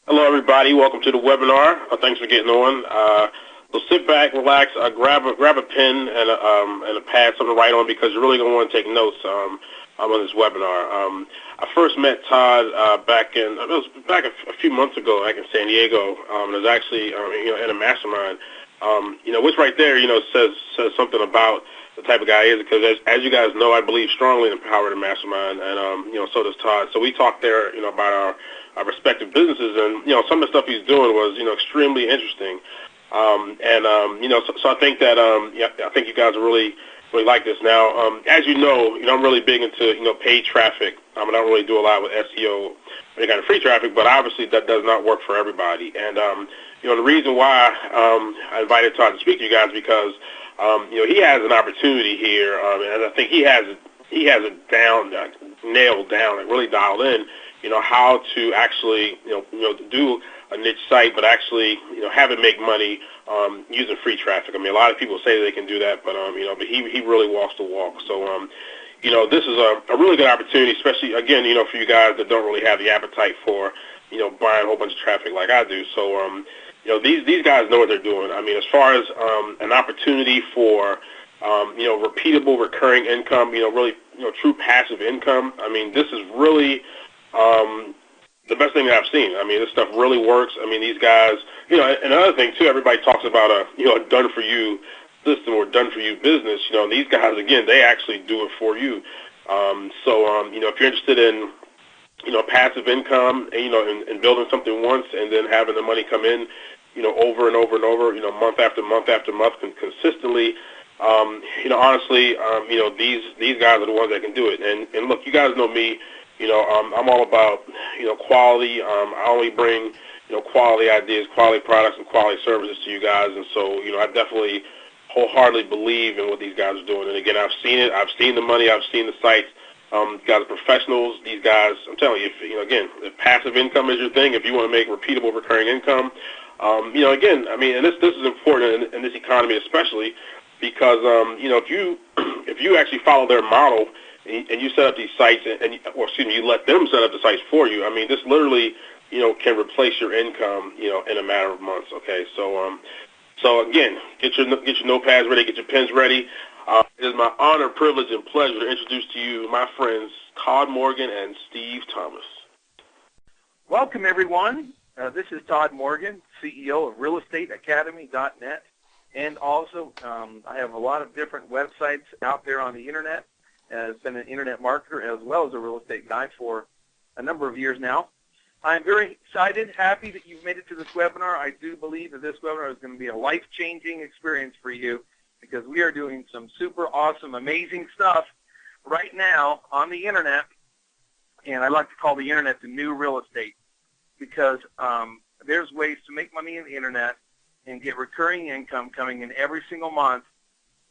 Hello, everybody. Welcome to the webinar. Thanks for getting on. So sit back, relax, grab a pen and a pad, something to write on, because you're really going to want to take notes on this webinar. I first met Todd back a few months ago, back in San Diego. It was actually in a mastermind. Which right there says something about the type of guy he is, because as you guys know, I believe strongly in the power of the mastermind, and so does Todd. So we talked there about our respective businesses, and some of the stuff he's doing was extremely interesting. So I think that I think you guys will really like this. Now, as you know, I'm really big into paid traffic. I don't really do a lot with SEO, any kind of free traffic, but obviously that does not work for everybody. And the reason why I invited Todd to speak to you guys, because he has an opportunity here, and I think he has it down, nailed down, like really dialed in. How to actually do a niche site, but actually have it make money using free traffic. I mean, a lot of people say they can do that, but but he really walks the walk. So this is a really good opportunity, especially again for you guys that don't really have the appetite for buying a whole bunch of traffic like I do. So these guys know what they're doing. I mean, as far as an opportunity for repeatable recurring income, really true passive income. I mean, this is really the best thing that I've seen. I mean, this stuff really works. I mean, these guys, and another thing too, everybody talks about a done-for-you system or done-for-you business. These guys, again, they actually do it for you. If you're interested in passive income, and building something once and then having the money come in, over and over and over, month after month after month, consistently. Honestly, these guys are the ones that can do it. And look, you guys know me. I'm all about, quality. I only bring, quality ideas, quality products, and quality services to you guys. And so, I definitely wholeheartedly believe in what these guys are doing. And again, I've seen it. I've seen the money. I've seen the sites. You guys are professionals. These guys, I'm telling you, if passive income is your thing, if you want to make repeatable recurring income, again, I mean, and this is important in this economy especially, because, if you actually follow their model, and you set up these sites, you let them set up the sites for you. I mean, this literally, can replace your income, in a matter of months. Okay, so again, get your notepads ready, get your pens ready. It is my honor, privilege, and pleasure to introduce to you my friends Todd Morgan and Steve Thomas. Welcome, everyone. This is Todd Morgan, CEO of RealEstateAcademy.net, and also I have a lot of different websites out there on the internet. I've been an internet marketer as well as a real estate guy for a number of years now. I'm very excited, happy that you've made it to this webinar. I do believe that this webinar is going to be a life-changing experience for you, because we are doing some super awesome, amazing stuff right now on the internet, and I like to call the internet the new real estate, because there's ways to make money on the internet and get recurring income coming in every single month.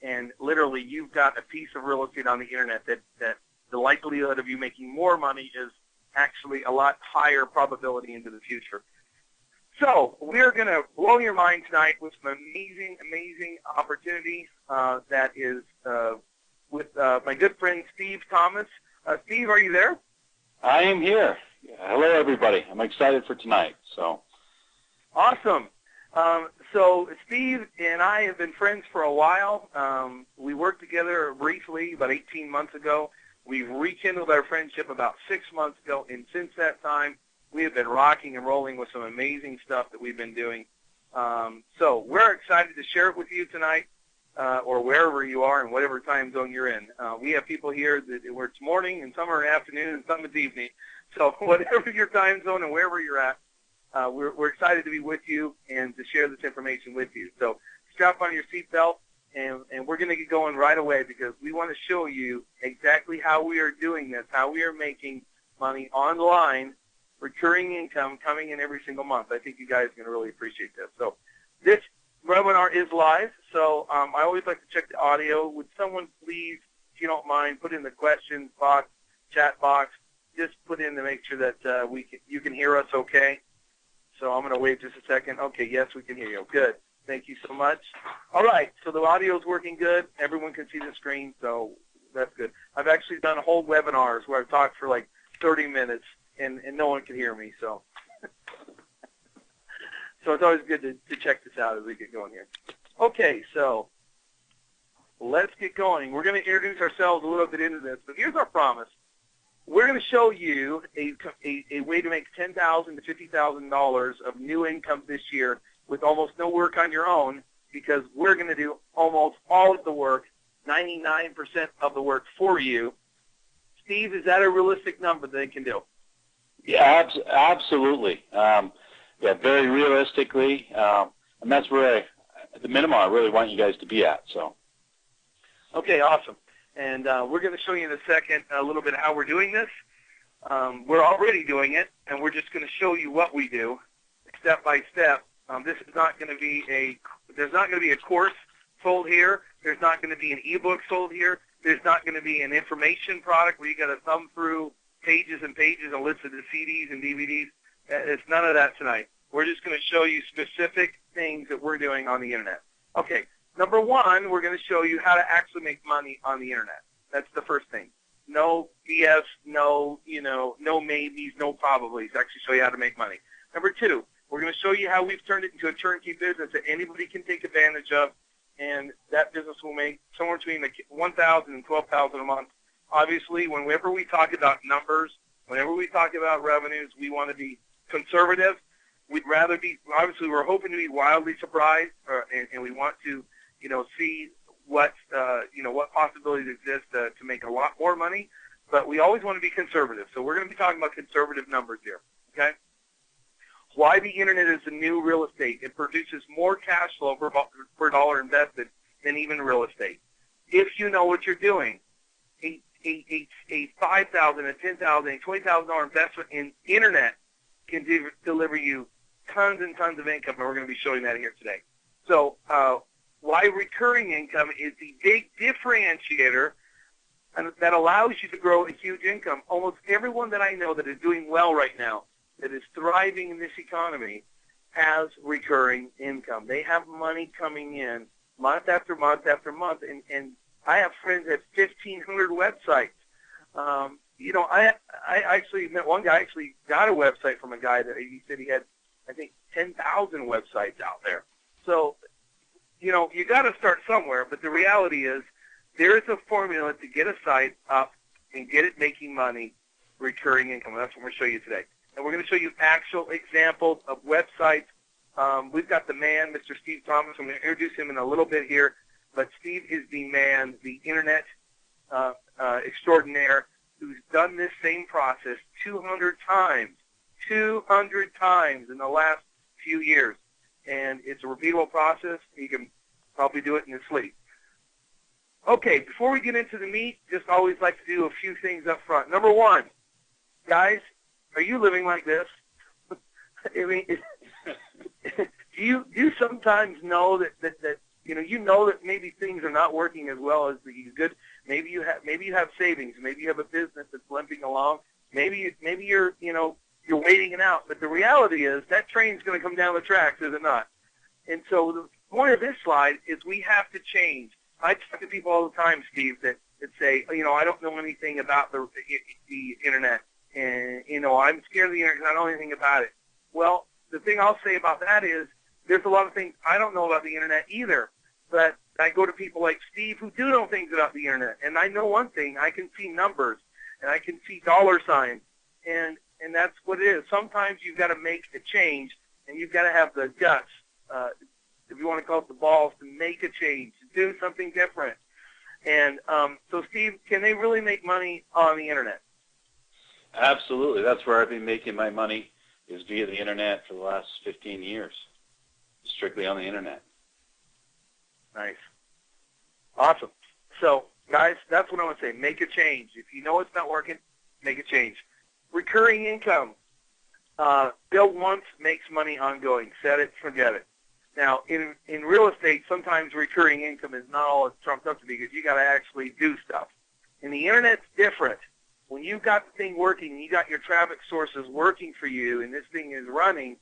And literally, you've got a piece of real estate on the internet that the likelihood of you making more money is actually a lot higher probability into the future. So we're going to blow your mind tonight with some amazing, amazing opportunity that is with my good friend Steve Thomas. Steve, are you there? I am here. Hello, everybody. I'm excited for tonight. So awesome. So Steve and I have been friends for a while. We worked together briefly about 18 months ago. We've rekindled our friendship about 6 months ago, and since that time, we have been rocking and rolling with some amazing stuff that we've been doing. So we're excited to share it with you tonight, or wherever you are in whatever time zone you're in. We have people here where it's morning, and some are afternoon, and some it's evening. So whatever your time zone and wherever you're at, we're excited to be with you and to share this information with you. So strap on your seatbelt, and we're going to get going right away, because we want to show you exactly how we are doing this, how we are making money online, recurring income coming in every single month. I think you guys are going to really appreciate this. So this webinar is live, so I always like to check the audio. Would someone please, if you don't mind, put in the questions box, chat box, just put in to make sure that you can hear us okay. So I'm going to wait just a second. Okay, yes, we can hear you. Good. Thank you so much. All right, so the audio is working good. Everyone can see the screen, so that's good. I've actually done whole webinars where I've talked for like 30 minutes, and no one can hear me. So So it's always good to check this out as we get going here. Okay, so let's get going. We're going to introduce ourselves a little bit into this, but here's our promise. We're going to show you a way to make $10,000 to $50,000 of new income this year with almost no work on your own, because we're going to do almost all of the work, 99% of the work for you. Steve, is that a realistic number that they can do? Yeah, absolutely. Very realistically, and that's where at the minimum I really want you guys to be at. So. Okay, awesome. And we're going to show you in a second a little bit how we're doing this. We're already doing it, and we're just going to show you what we do, step by step. This is not going to be there's not going to be a course sold here. There's not going to be an ebook sold here. There's not going to be an information product where you got to thumb through pages and pages and lists of the CDs and DVDs. It's none of that tonight. We're just going to show you specific things that we're doing on the internet. Okay, number one, we're going to show you how to actually make money on the internet. That's the first thing. No BS, no maybes, no probablys. Actually show you how to make money. Number two, we're going to show you how we've turned it into a turnkey business that anybody can take advantage of, and that business will make somewhere between $1,000 and $12,000 a month. Obviously, whenever we talk about numbers, whenever we talk about revenues, we want to be conservative. We'd rather be, obviously, we're hoping to be wildly surprised, and we want to, see what possibilities exist to make a lot more money. But we always want to be conservative. So we're going to be talking about conservative numbers here, okay? Why the internet is the new real estate. It produces more cash flow per dollar invested than even real estate. If you know what you're doing, a $5,000, a $10,000, a $20,000 investment in internet can deliver you tons and tons of income, and we're going to be showing that here today. So why recurring income is the big differentiator that allows you to grow a huge income. Almost everyone that I know that is doing well right now, that is thriving in this economy, has recurring income. They have money coming in month after month after month, and I have friends that have 1,500 websites. I actually met one guy, actually got a website from a guy that he said he had, I think, 10,000 websites out there. So, you got to start somewhere, but the reality is there is a formula to get a site up and get it making money, recurring income. That's what we're going to show you today. And we're going to show you actual examples of websites. We've got the man, Mr. Steve Thomas. I'm going to introduce him in a little bit here. But Steve is the man, the internet extraordinaire, who's done this same process 200 times in the last few years. And it's a repeatable process. He can probably do it in his sleep. Okay, before we get into the meat, just always like to do a few things up front. Number one, guys, are you living like this? I mean, do you sometimes know that you know that maybe things are not working as well as you could? Maybe you have savings. Maybe you have a business that's limping along. Maybe you're you're waiting it out. But the reality is that train's going to come down the tracks, is it not? And so the point of this slide is we have to change. I talk to people all the time, Steve, that say, I don't know anything about the internet, and I'm scared of the internet because I don't know anything about it. Well, the thing I'll say about that is there's a lot of things I don't know about the internet either. But I go to people like Steve who do know things about the internet, and I know one thing: I can see numbers, and I can see dollar signs, and that's what it is. Sometimes you've got to make a change, and you've got to have the guts, if you want to call it the balls, to make a change, to do something different. And so, Steve, can they really make money on the internet? Absolutely. That's where I've been making my money, is via the internet for the last 15 years, strictly on the internet. Nice. Awesome. So, guys, that's what I want to say. Make a change. If you know it's not working, make a change. Recurring income. Build once, makes money ongoing. Set it, forget it. Now, in real estate, sometimes recurring income is not all it's trumped up to be because you got to actually do stuff. In the Internet's different. When you've got the thing working, you got your traffic sources working for you, and this thing is running,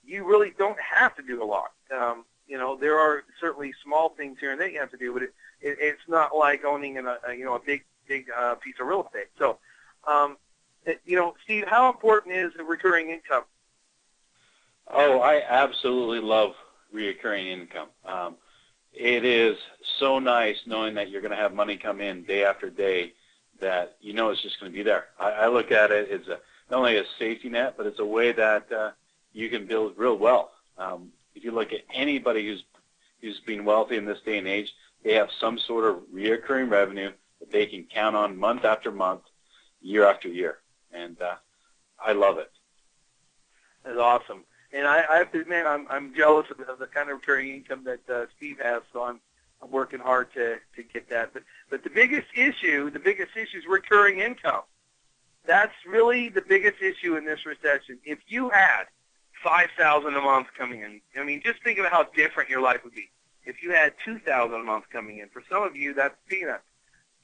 you really don't have to do a lot. There are certainly small things here and there you have to do, but it's not like owning a big piece of real estate. So, Steve, how important is the recurring income? Oh, I absolutely love reoccurring income. It is so nice knowing that you're going to have money come in day after day that you know it's just going to be there. I look at it as not only a safety net, but it's a way that you can build real wealth. If you look at anybody who's been wealthy in this day and age, they have some sort of reoccurring revenue that they can count on month after month, year after year. And I love it. That's awesome. And I have to admit, I'm jealous of the kind of recurring income that Steve has, so I'm working hard to get that. But the biggest issue is recurring income. That's really the biggest issue in this recession. If you had $5,000 a month coming in, I mean, just think of how different your life would be. If you had $2,000 a month coming in, for some of you, that's peanuts.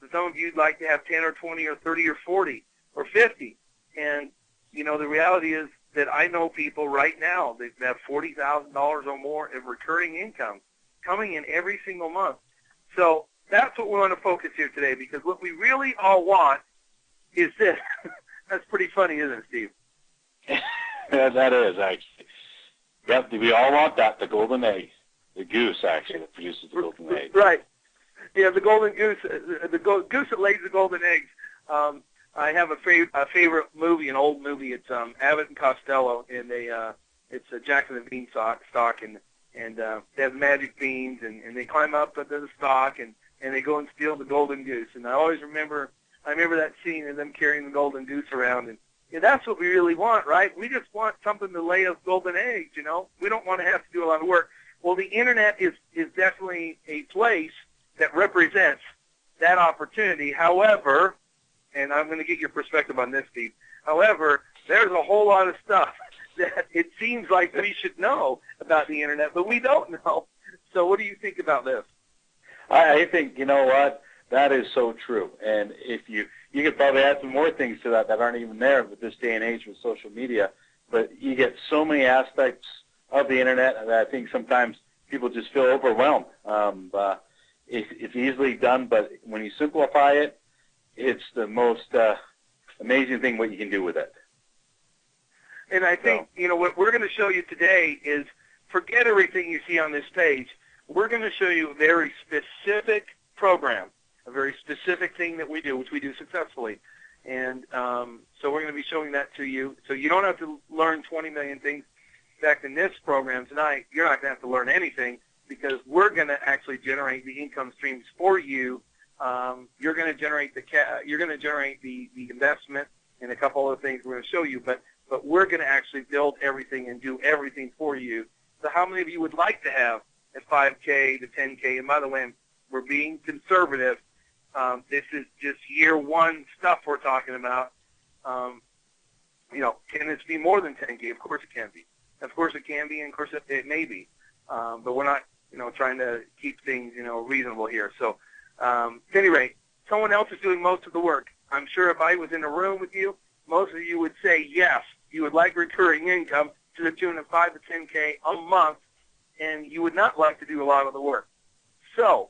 For some of you, you'd like to have 10 or 20 or 30 or 40 or 50. And, you know, the reality is that I know people right now that have $40,000 or more of recurring income coming in every single month. So that's what we want to focus here today, because what we really all want is this. That's pretty funny, isn't it, Steve? Yeah, that is, actually. Yep, we all want that, the golden egg. The goose, actually, that produces the golden egg. Right. Yeah, the golden goose, goose that lays the golden eggs. I have a favorite movie, an old movie. It's Abbott and Costello, and it's a Jack and the Beanstalk, and they have magic beans, and they climb up into the stalk, and they go and steal the golden goose. And I always remember that scene of them carrying the golden goose around, and yeah, that's what we really want, right? We just want something to lay us golden eggs, you know? We don't want to have to do a lot of work. Well, the Internet is definitely a place that represents that opportunity. However, and I'm going to get your perspective on this, Steve. However, there's a whole lot of stuff that it seems like we should know about the Internet, but we don't know. So what do you think about this? I think, you know what, that is so true. And if you could probably add some more things to that aren't even there with this day and age with social media, but you get so many aspects of the Internet that I think sometimes people just feel overwhelmed. It's easily done, but when you simplify it, it's the most amazing thing what you can do with it. And I think, you know, what we're going to show you today is forget everything you see on this page. We're going to show you a very specific program, a very specific thing that we do, which we do successfully. And so we're going to be showing that to you. So you don't have to learn 20 million things. In fact, in this program tonight, you're not going to have to learn anything, because we're going to actually generate the income streams for you. You're going to generate the investment and a couple other things we're going to show you, but we're going to actually build everything and do everything for you. So how many of you would like to have at 5K to 10K? And by the way, we're being conservative. This is just year one stuff we're talking about. You know, can this be more than 10K? Of course it can be. Of course it can be, and of course it may be. But we're not, you know, trying to keep things, you know, reasonable here. So at any rate, someone else is doing most of the work. I'm sure if I was in a room with you, most of you would say yes, you would like recurring income to the tune of 5 to 10K a month, and you would not like to do a lot of the work. So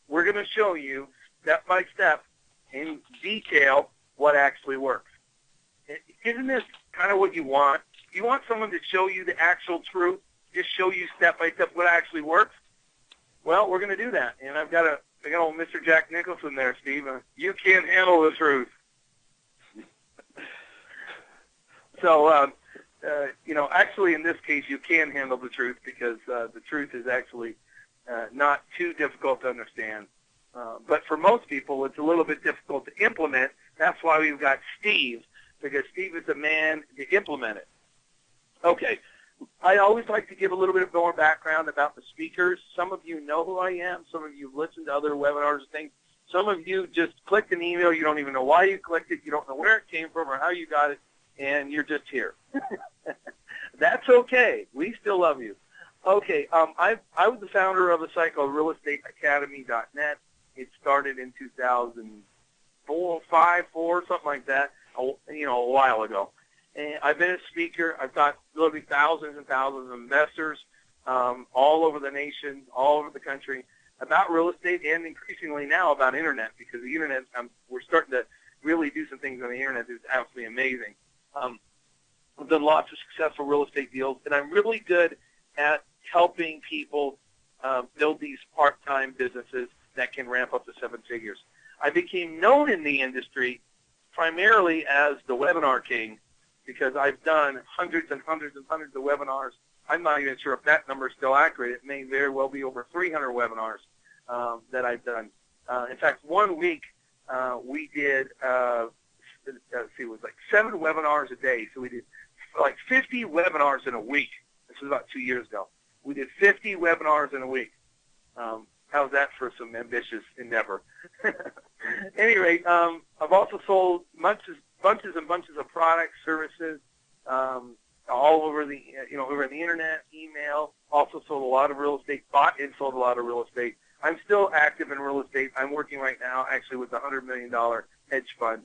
we're going to show you step by step in detail what actually works. Isn't this kind of what you want? You want someone to show you the actual truth, just show you step by step what actually works? Well, we're going to do that. And I got old Mr. Jack Nicholson there, Steve. You can't handle the truth. So, you know, actually in this case you can handle the truth, because the truth is actually not too difficult to understand. But for most people it's a little bit difficult to implement. That's why we've got Steve, because Steve is the man to implement it. Okay. I always like to give a little bit more background about the speakers. Some of you know who I am. Some of you have listened to other webinars and things. Some of you just clicked an email. You don't even know why you clicked it. You don't know where it came from or how you got it, and you're just here. That's okay. We still love you. Okay, I was the founder of a site called realestateacademy.net. It started in 2004, 4, something like that, you know, a while ago. And I've been a speaker. I've taught literally thousands and thousands of investors all over the nation, all over the country, about real estate, and increasingly now about Internet, because the Internet, we're starting to really do some things on the Internet that's absolutely amazing. I've done lots of successful real estate deals, and I'm really good at helping people build these part-time businesses that can ramp up to 7 figures. I became known in the industry primarily as the webinar king because I've done hundreds and hundreds and hundreds of webinars. I'm not even sure if that number is still accurate. It may very well be over 300 webinars that I've done. In fact, one week we did, it was like 7 webinars a day. So we did like 50 webinars in a week. This was about 2 years ago. We did 50 webinars in a week. How's that for some ambitious endeavor? At any rate, I've also sold bunches and bunches of products, services, all over the over the internet, email. Also sold a lot of real estate, bought and sold a lot of real estate. I'm still active in real estate. I'm working right now actually with a $100 million hedge fund,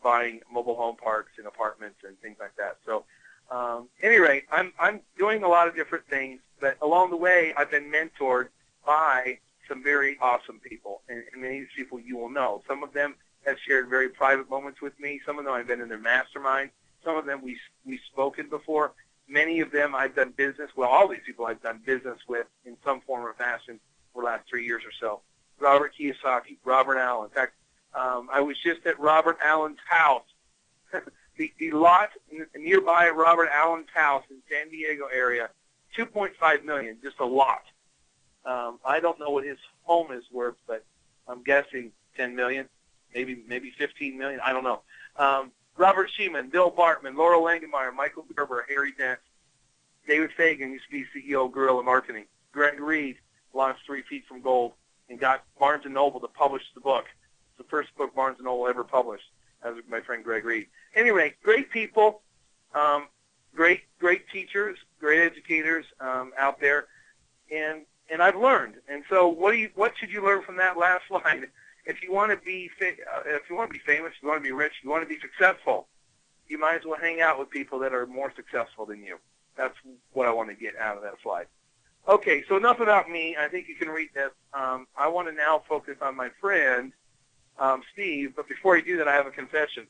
buying mobile home parks and apartments and things like that. So, at any rate, I'm doing a lot of different things, but along the way, I've been mentored by some very awesome people, and many of these people you will know. Some of them have shared very private moments with me. Some of them I've been in their mastermind. Some of them we've spoken before. Many of them I've done business. Well, all these people I've done business with in some form or fashion for the last 3 years or so. Robert Kiyosaki, Robert Allen. In fact, I was just at Robert Allen's house. the lot nearby Robert Allen's house in San Diego area, $2.5 million, just a lot. I don't know what his home is worth, but I'm guessing $10 million, maybe $15 million. I don't know. Robert Sheeman, Bill Bartman, Laura Langenmeyer, Michael Gerber, Harry Dent, David Fagan used to be CEO of Guerrilla Marketing. Greg Reed launched 3 Feet from Gold and got Barnes & Noble to publish the book. It's the first book Barnes & Noble ever published, as my friend Greg Reed. Anyway, great people, great teachers, great educators out there, and I've learned. And so, what should you learn from that last line? If you want to be famous, if you want to be rich, you want to be successful, you might as well hang out with people that are more successful than you. That's what I want to get out of that slide. Okay, so enough about me. I think you can read this. I want to now focus on my friend, Steve, but before I do that, I have a confession.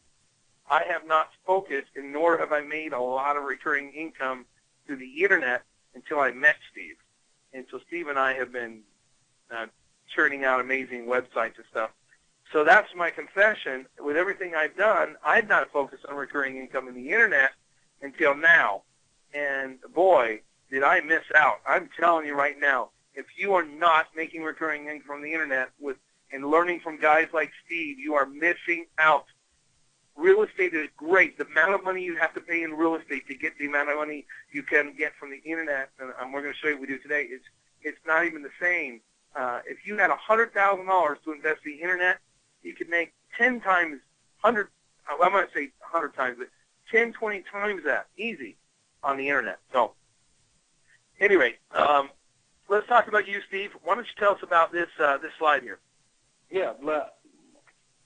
I have not focused, and nor have I made a lot of recurring income through the Internet until I met Steve. And so Steve and I have been churning out amazing websites and stuff. So that's my confession. With everything I've done, I've not focused on recurring income in the Internet until now. And boy, did I miss out. I'm telling you right now, if you are not making recurring income from the Internet and learning from guys like Steve, you are missing out. Real estate is great. The amount of money you have to pay in real estate to get the amount of money you can get from the Internet, and we're going to show you what we do today, it's not even the same. If you had $100,000 to invest in the Internet, you could make 10 times, 100, I'm going to say 100 times, but 10, 20 times that, easy, on the Internet. So, anyway, let's talk about you, Steve. Why don't you tell us about this slide here? Yeah,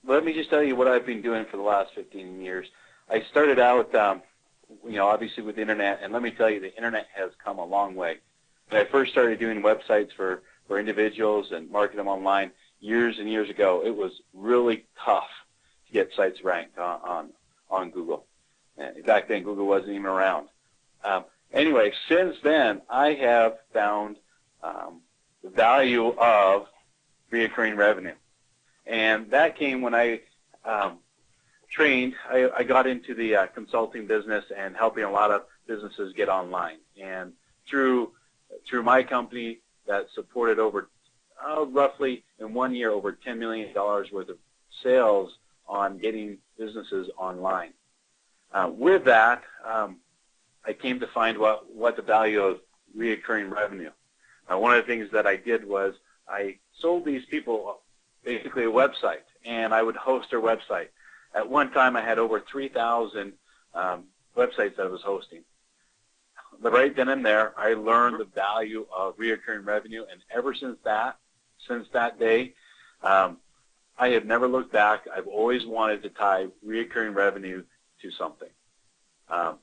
let me just tell you what I've been doing for the last 15 years. I started out, obviously with the Internet, and let me tell you, the Internet has come a long way. When I first started doing websites for individuals and marketing them online years and years ago, it was really tough to get sites ranked on Google. And back then, Google wasn't even around. Anyway, since then, I have found the value of recurring revenue. And that came when I trained. I got into the consulting business and helping a lot of businesses get online. And through my company that supported over roughly in 1 year over $10 million worth of sales on getting businesses online. With that, I came to find what the value of recurring revenue. One of the things that I did was I sold these people basically a website, and I would host their website. At one time, I had over 3,000 websites that I was hosting. But right then and there, I learned the value of recurring revenue, and ever since that day, I have never looked back. I've always wanted to tie recurring revenue to something,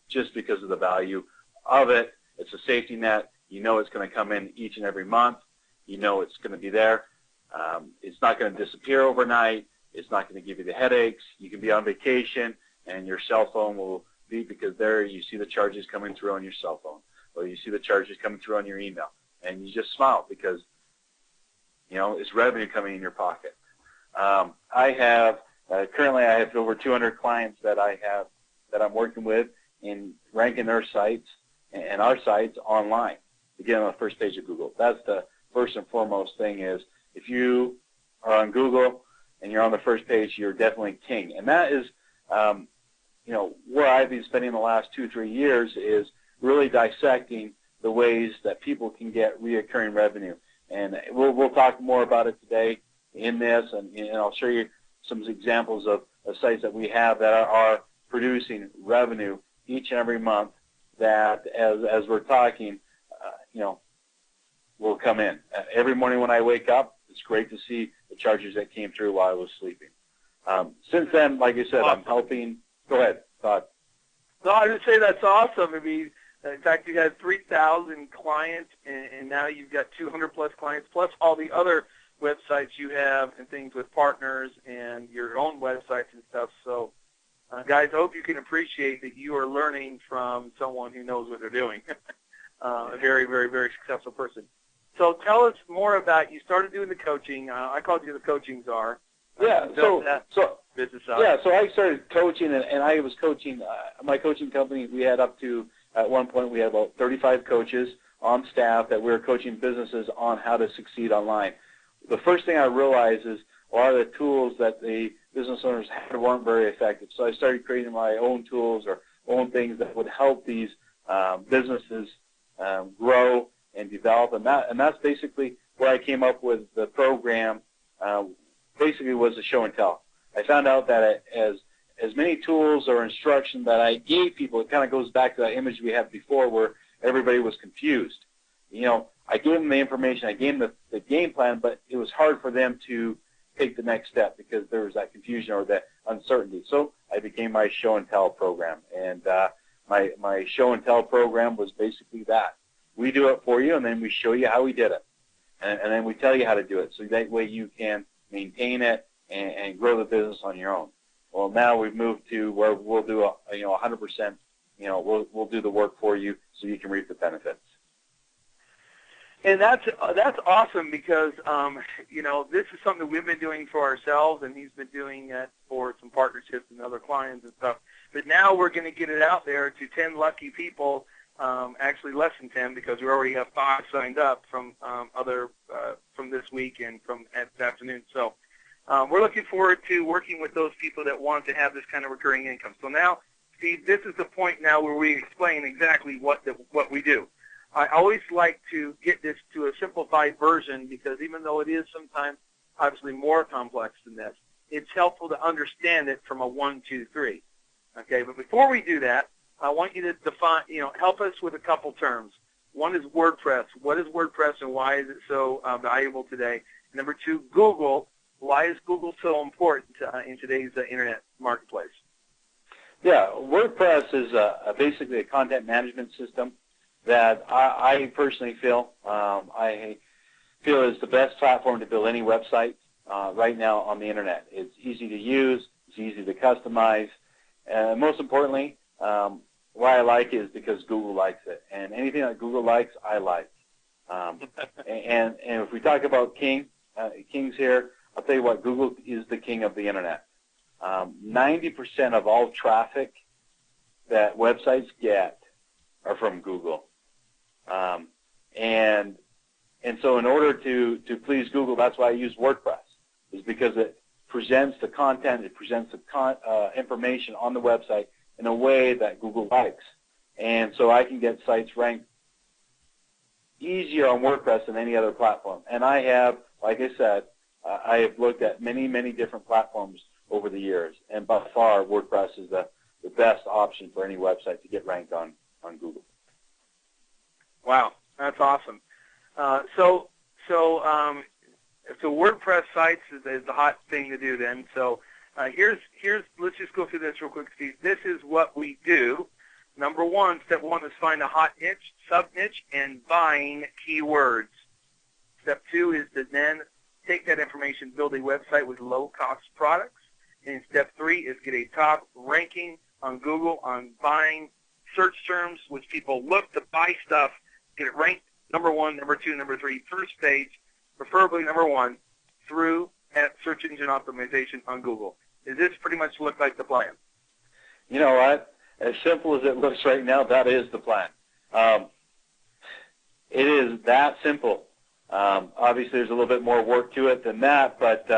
just because of the value of it. It's a safety net. You know it's going to come in each and every month. You know it's going to be there. It's not going to disappear overnight. It's not going to give you the headaches. You can be on vacation, and your cell phone will because there you see the charges coming through on your cell phone, or you see the charges coming through on your email, and you just smile because, it's revenue coming in your pocket. Currently I have over 200 clients that I'm working with in ranking their sites and our sites online to get on the first page of Google. That's the first and foremost thing is if you are on Google and you're on the first page, you're definitely king. And that is, where I've been spending the last 2-3 years is really dissecting the ways that people can get reoccurring revenue. And we'll talk more about it today in this, and I'll show you some examples of sites that we have that are producing revenue each and every month that, as we're talking, will come in. Every morning when I wake up, it's great to see the charges that came through while I was sleeping. Since then, like I said, I'm helping. Go ahead, Todd. No, I would say that's awesome. I mean, in fact, you had 3,000 clients, and now you've got 200-plus clients, plus all the other websites you have and things with partners and your own websites and stuff. So, guys, I hope you can appreciate that you are learning from someone who knows what they're doing, a very, very, very successful person. So tell us more about, you started doing the coaching. I called you the coaching czar. Yeah, so I started coaching, and I was coaching my coaching company. We had up to, at one point, we had about 35 coaches on staff that we were coaching businesses on how to succeed online. The first thing I realized is a lot of the tools that the business owners had weren't very effective. So I started creating my own tools or own things that would help these businesses grow and develop. And that's basically where I came up with the program. Basically was a show and tell. I found out that as many tools or instruction that I gave people, it kind of goes back to that image we had before where everybody was confused. I gave them the information, I gave them the game plan, but it was hard for them to take the next step because there was that confusion or that uncertainty. So I became my show and tell program. And my show and tell program was basically that. We do it for you, and then we show you how we did it. And then we tell you how to do it. So that way you can maintain it and grow the business on your own. Well, now we've moved to where we'll do 100%. We'll do the work for you so you can reap the benefits. And that's awesome because this is something that we've been doing for ourselves, and he's been doing it for some partnerships and other clients and stuff. But now we're going to get it out there to 10 lucky people. Actually less than 10 because we already have 5 signed up from from this week and from this afternoon. So we're looking forward to working with those people that want to have this kind of recurring income. So now, Steve, this is the point now where we explain exactly what we do. I always like to get this to a simplified version because even though it is sometimes obviously more complex than this, it's helpful to understand it from a 1, 2, 3. Okay, but before we do that, I want you to define, help us with a couple terms. One is WordPress. What is WordPress and why is it so valuable today? Number 2, Google. Why is Google so important in today's internet marketplace? Yeah, WordPress is basically a content management system that I personally feel is the best platform to build any website right now on the internet. It's easy to use. It's easy to customize. And most importantly, why I like it is because Google likes it. And anything that Google likes, I like. And if we talk about kings here, I'll tell you what, Google is the king of the internet. 90% of all traffic that websites get are from Google. And so in order to please Google, that's why I use WordPress, is because it presents the content, it presents the information on the website in a way that Google likes. And so I can get sites ranked easier on WordPress than any other platform. And I have, like I said, I have looked at many, many different platforms over the years. And by far, WordPress is the best option for any website to get ranked on Google. Wow, that's awesome. So WordPress sites is the hot thing to do then. So here's let's just go through this real quick, Steve. This is what we do. Number 1, step 1 is find a hot niche, sub-niche, and buying keywords. Step 2 is to then take that information, build a website with low-cost products. And step 3 is get a top ranking on Google on buying search terms, which people look to buy stuff, get it ranked number 1, number 2, number 3, first page, preferably number 1, through at search engine optimization on Google. Does this pretty much look like the plan? You know what? As simple as it looks right now, that is the plan. It is that simple. Obviously, there's a little bit more work to it than that, but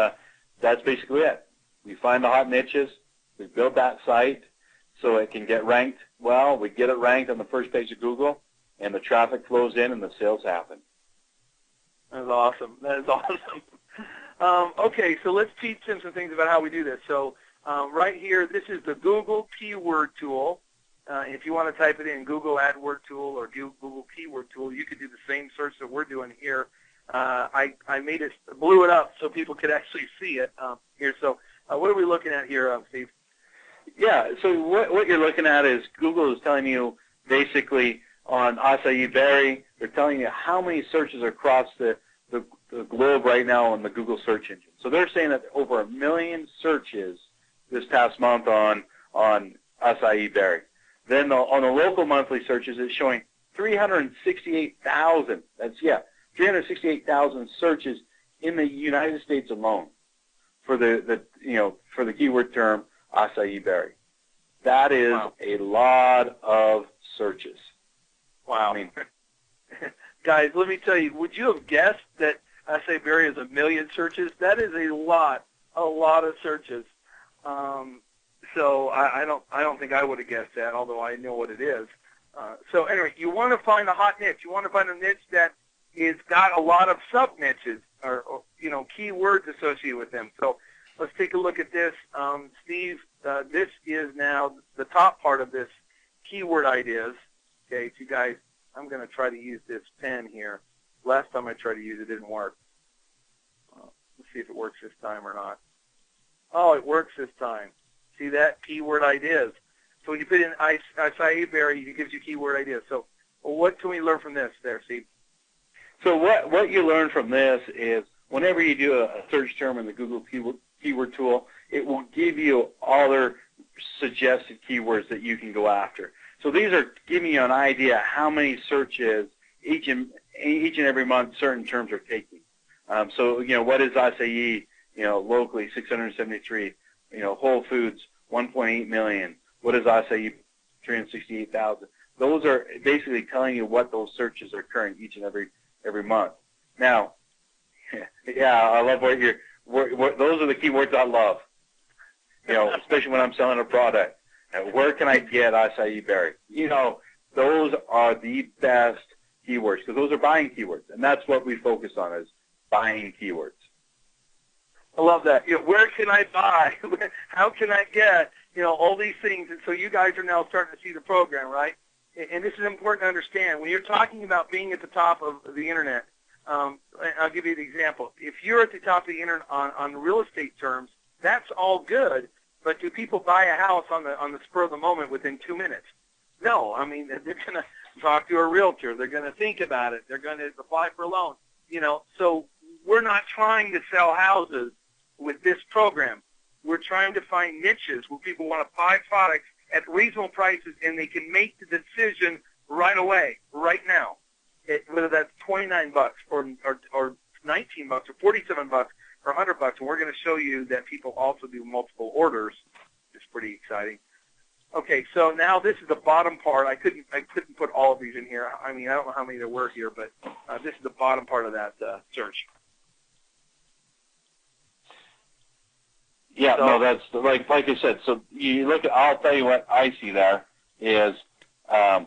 that's basically it. We find the hot niches. We build that site so it can get ranked well. We get it ranked on the first page of Google, and the traffic flows in and the sales happen. That's awesome. That is awesome. Okay, so let's teach them some things about how we do this. So right here, this is the Google Keyword Tool. If you want to type it in, Google AdWord Tool or Google Keyword Tool, you could do the same search that we're doing here. I made it, blew it up so people could actually see it here. So what are we looking at here, Steve? Yeah, so what you're looking at is Google is telling you basically on acai berry, they're telling you how many searches are across the globe right now on the Google search engine. So they're saying that over 1 million searches this past month on acai berry. Then on the local monthly searches, it's showing 368,000. That's 368,000 searches in the United States alone for for the keyword term acai berry. That is a lot of searches. Wow. I mean, guys, let me tell you, would you have guessed that acai berry is 1 million searches? That is a lot of searches. So I don't think I would have guessed that, although I know what it is. So anyway, you want to find a hot niche. You want to find a niche that is got a lot of sub niches or keywords associated with them. So let's take a look at this. Steve, this is now the top part of this keyword ideas. Okay, so you guys, I'm going to try to use this pen here. Last time I tried to use it, it didn't work. Let's see if it works this time or not. Oh, it works this time. See that? Keyword ideas. So when you put in acai berry, it gives you keyword ideas. So what can we learn from this there, Steve? So what you learn from this is whenever you do a search term in the Google keyword tool, it will give you other suggested keywords that you can go after. So these are giving you an idea how many searches each and every month certain terms are taking. So what is acai? Locally 673. Whole Foods 1.8 million. What is acai? 368,000. Those are basically telling you what those searches are occurring each and every month. Now, I love those are the keywords I love. Especially when I'm selling a product. Where can I get acai berry? Those are the best keywords because those are buying keywords, and that's what we focus on is buying keywords. I love that. Where can I buy? How can I get? All these things. And so you guys are now starting to see the program, right? And this is important to understand. When you're talking about being at the top of the Internet, I'll give you an example. If you're at the top of the Internet on real estate terms, that's all good. But do people buy a house on the spur of the moment within 2 minutes? No. I mean, they're going to talk to a realtor. They're going to think about it. They're going to apply for a loan. So we're not trying to sell houses with this program. We're trying to find niches where people want to buy products at reasonable prices and they can make the decision right away, right now. Whether that's $29 or $19 or $47 or $100, and we're going to show you that people also do multiple orders. It's pretty exciting. Okay, so now this is the bottom part. I couldn't put all of these in here. I mean, I don't know how many there were here, but this is the bottom part of that search. Yeah, so, no, that's like I said. So you look at. I'll tell you what I see there is. I'll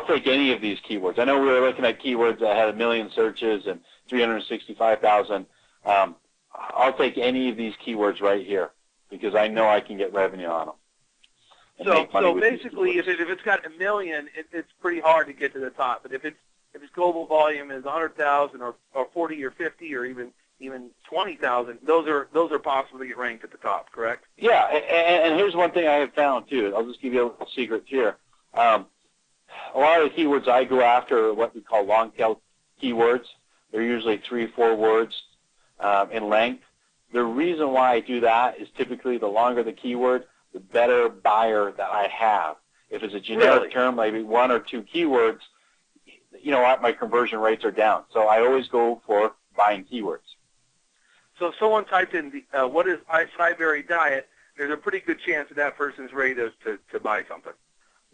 take any of these keywords. I know we were looking at keywords that had 1 million searches and 365,000. I'll take any of these keywords right here because I know I can get revenue on them. So basically, if it's got 1 million, it's pretty hard to get to the top. But if its global volume is 100,000 or 40 or 50 or even 20,000, those are possible to get ranked at the top, correct? Yeah, and here's one thing I have found too. I'll just give you a little secret here. A lot of the keywords I go after are what we call long tail keywords. They're usually 3 or 4 words in length. The reason why I do that is typically the longer the keyword, the better buyer that I have. If it's a generic term, maybe one or two keywords, you know what, my conversion rates are down. So I always go for buying keywords. So if someone typed in, what is acai berry diet, there's a pretty good chance that person's ready to buy something.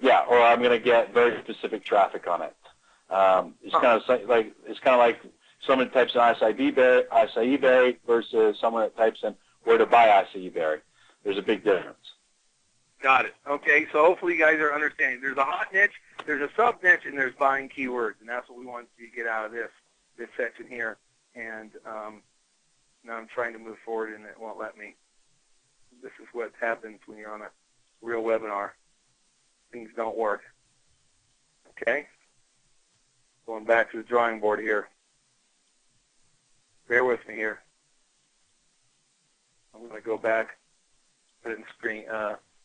Yeah, or I'm going to get very specific traffic on it. It's kind of like someone types in acai berry versus someone that types in where to buy acai berry. There's a big difference. Got it. Okay, so hopefully you guys are understanding. There's a hot niche, there's a sub niche, and there's buying keywords, and that's what we want to get out of this section here. And now I'm trying to move forward, and it won't let me. This is what happens when you're on a real webinar. Things don't work. Okay? Going back to the drawing board here. Bear with me here. I'm going to go back, put it in screen.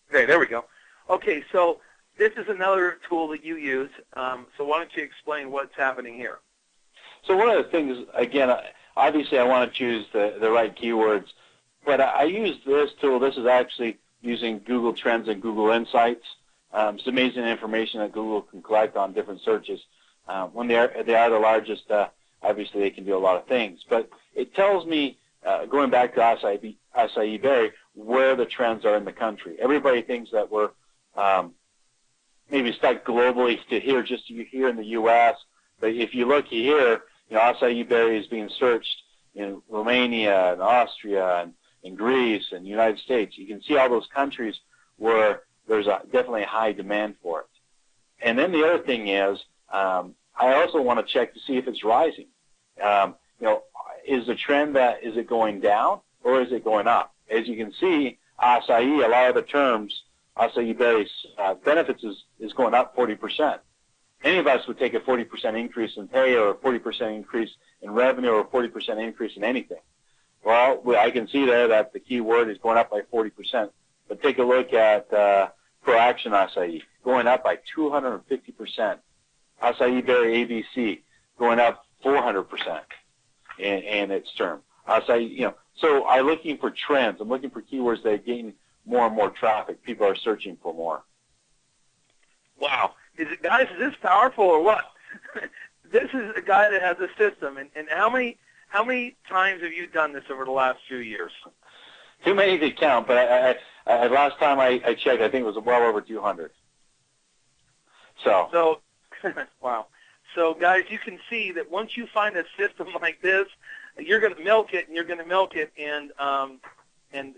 Okay, there we go. Okay, so this is another tool that you use. So why don't you explain what's happening here? So one of the things, again, obviously I want to choose the right keywords, but I use this tool. This is actually using Google Trends and Google Insights. It's amazing information that Google can collect on different searches. When they are the largest, obviously they can do a lot of things. But it tells me, going back to acai berry, where the trends are in the country. Everybody thinks that we're maybe stuck globally to here, just here in the U.S. But if you look here, you know, acai berry is being searched in Romania and Austria and in Greece and the United States. You can see all those countries where there's definitely a high demand for it. And then the other thing is, I also want to check to see if it's rising. You know, is the trend is it going down or is it going up? As you can see, acai, a lot of the terms, acai berry benefits is going up 40%. Any of us would take a 40% increase in pay or a 40% increase in revenue or a 40% increase in anything. Well, I can see there that the keyword is going up by 40%. But take a look at Pro Action Acai, going up by 250%. Acai berry ABC, going up 400% in its term. Acai, you know, so I'm looking for trends. I'm looking for keywords that gain more and more traffic. People are searching for more. Wow. Guys, is this powerful or what? This is a guy that has a system. And how many times have you done this over the last few years? Too many to count, but last time I checked, I think it was well over 200. So wow. So, guys, you can see that once you find a system like this, you're going to milk it, and you're going to milk it. And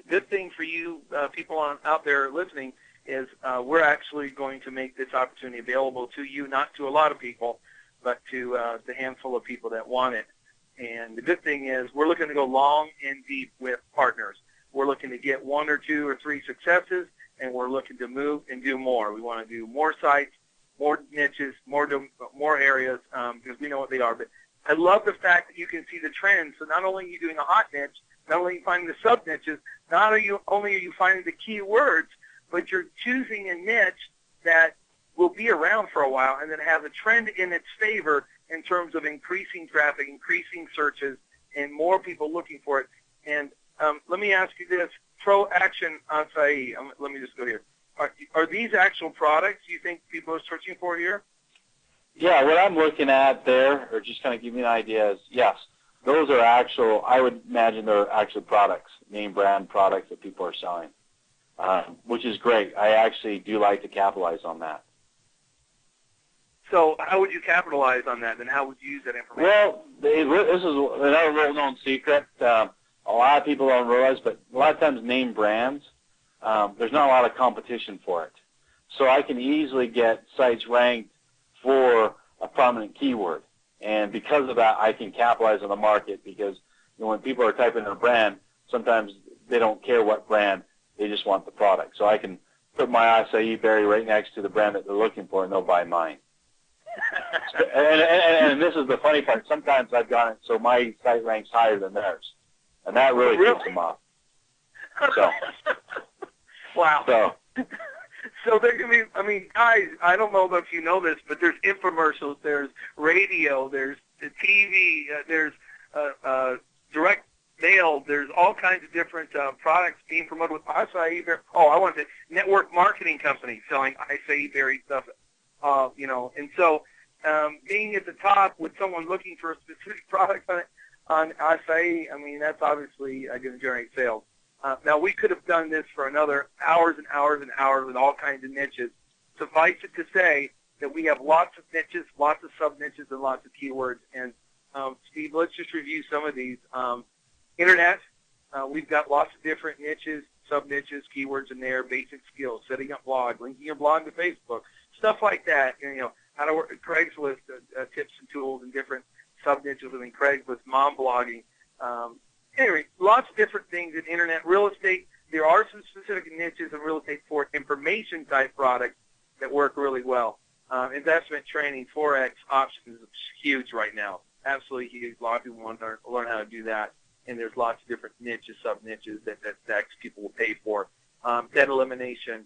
good thing for you people out there listening is we're actually going to make this opportunity available to you, not to a lot of people, but to the handful of people that want it. And the good thing is we're looking to go long and deep with partners. We're looking to get 1 or 2 or 3 successes, and we're looking to move and do more. We want to do more sites, more niches, more areas, because we know what they are. But I love the fact that you can see the trends. So not only are you doing a hot niche, not only are you finding the sub niches, not only are you finding the key words, but you're choosing a niche that will be around for a while and then have a trend in its favor in terms of increasing traffic, increasing searches, and more people looking for it. And let me ask you this, Pro Action Acai, let me just go here. Are these actual products you think people are searching for here? Yeah, what I'm looking at there, or just kind of give me an idea, is yes, those are actual, I would imagine they're actual products, name brand products that people are selling, which is great. I actually do like to capitalize on that. So how would you capitalize on that, and how would you use that information? Well, this is another little-known secret. A lot of people don't realize, but a lot of times name brands, there's not a lot of competition for it. So I can easily get sites ranked for a prominent keyword. And because of that, I can capitalize on the market because you know, when people are typing in a brand, sometimes they don't care what brand, they just want the product. So I can put my acai berry right next to the brand that they're looking for, and they'll buy mine. and this is the funny part. Sometimes I've got it so my site ranks higher than theirs, and that really keeps them off. So, wow. So there can be, I mean, guys, I don't know if you know this, but there's infomercials, there's radio, there's the TV, there's direct sales. There's all kinds of different products being promoted with acai berry. Oh, I want to network marketing company selling acai berry stuff. And so being at the top with someone looking for a specific product on acai, I mean, that's obviously going to generate sales. Now, we could have done this for another hours and hours and hours with all kinds of niches. Suffice it to say that we have lots of niches, lots of sub-niches, and lots of keywords. And, Steve, let's just review some of these. Internet, we've got lots of different niches, sub-niches, keywords in there, basic skills, setting up blog, linking your blog to Facebook, stuff like that. How to work with Craigslist, tips and tools and different sub-niches within Craigslist, mom blogging. Anyway, lots of different things in Internet. Real estate, there are some specific niches in real estate for information-type products that work really well. Investment training, Forex, options is huge right now. Absolutely huge. A lot of people want to learn how to do that. And there's lots of different niches, sub-niches that people will pay for. Debt elimination.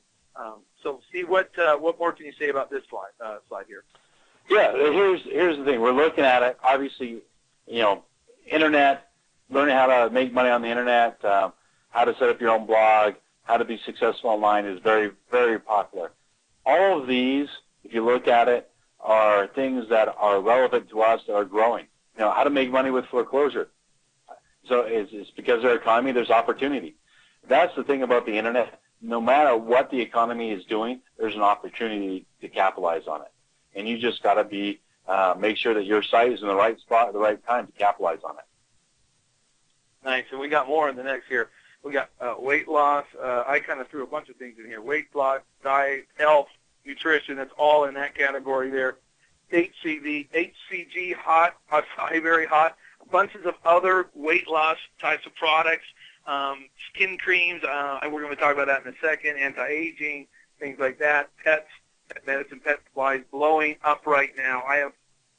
So, Steve, what more can you say about this slide here? Yeah, here's the thing. We're looking at it. Obviously, Internet, learning how to make money on the Internet, how to set up your own blog, how to be successful online is very, very popular. All of these, if you look at it, are things that are relevant to us that are growing. How to make money with foreclosure. So it's because their economy, there's opportunity. That's the thing about the Internet. No matter what the economy is doing, there's an opportunity to capitalize on it. And you just got to make sure that your site is in the right spot at the right time to capitalize on it. Nice. And we got more in the next here. We got weight loss. I kind of threw a bunch of things in here. Weight loss, diet, health, nutrition. That's all in that category there. HCG, hot, acai berry hot. Bunches of other weight loss types of products, skin creams, and we're going to talk about that in a second, anti-aging, things like that, pets, medicine, pet supplies, blowing up right now.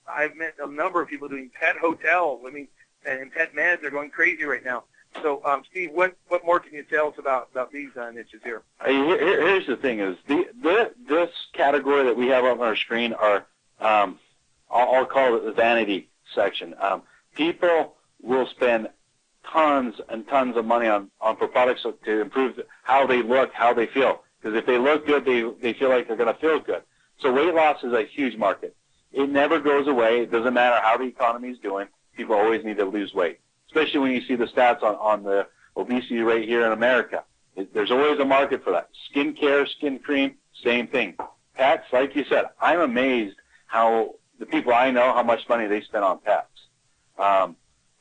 I've met a number of people doing pet hotels. I mean, and pet meds, they're going crazy right now. So, Steve, what more can you tell us about these niches here? Here's the thing is, this category that we have up on our screen are, I'll call it the vanity section. People will spend tons and tons of money on for products to improve how they look, how they feel. Because if they look good, they feel like they're going to feel good. So weight loss is a huge market. It never goes away. It doesn't matter how the economy is doing. People always need to lose weight, especially when you see the stats on the obesity rate here in America. There's always a market for that. Skin care, skin cream, same thing. Pets, like you said, I'm amazed how the people I know, how much money they spend on pets.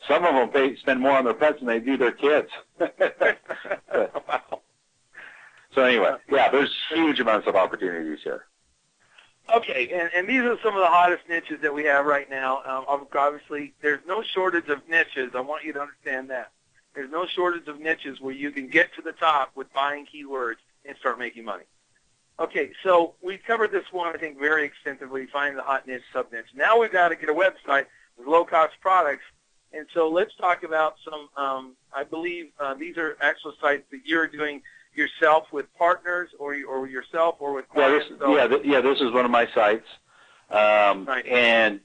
Some of them spend more on their pets than they do their kids. Wow. So anyway, yeah, there's huge amounts of opportunities here. Okay, and these are some of the hottest niches that we have right now. Obviously, there's no shortage of niches. I want you to understand that. There's no shortage of niches where you can get to the top with buying keywords and start making money. Okay, so we covered this one, I think, very extensively, finding the hot niche, sub-niche. Now we've got to get a website with low-cost products. And so let's talk about some, I believe these are actual sites that you're doing yourself with partners or yourself or with clients. This is one of my sites. Right. And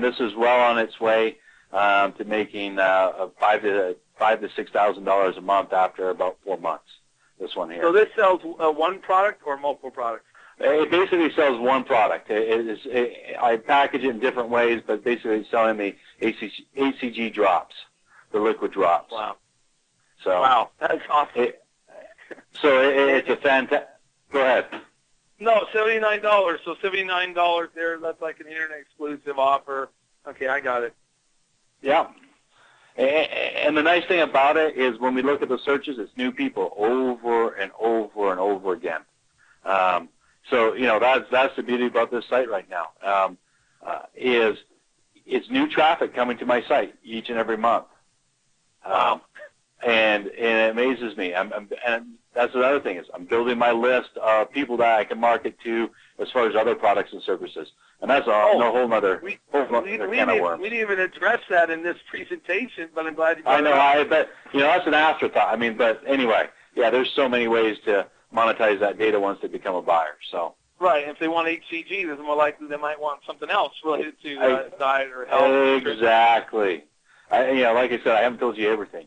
this is well on its way to making $5,000 to $6,000 a month after about 4 months. This one here. So this sells one product or multiple products? It basically sells one product. I package it in different ways, but basically it's selling the HCG drops, the liquid drops. Wow. So wow, that's awesome. It's a fantastic. Go ahead. No, $79. So $79 there. That's like an internet exclusive offer. Okay, I got it. Yeah. And the nice thing about it is when we look at the searches, it's new people over and over and over again. So that's the beauty about this site right now. Is it's new traffic coming to my site each and every month. Wow. And it amazes me. And that's another thing is I'm building my list of people that I can market to as far as other products and services. And that's a whole other can of worms. We didn't even address that in this presentation, but I'm glad you brought I know. it up. But that's an afterthought. I mean, but anyway, yeah, there's so many ways to monetize that data once they become a buyer. So. Right. If they want HCG, there's more likely they might want something else related to diet or health. Exactly. Like I said, I haven't told you everything.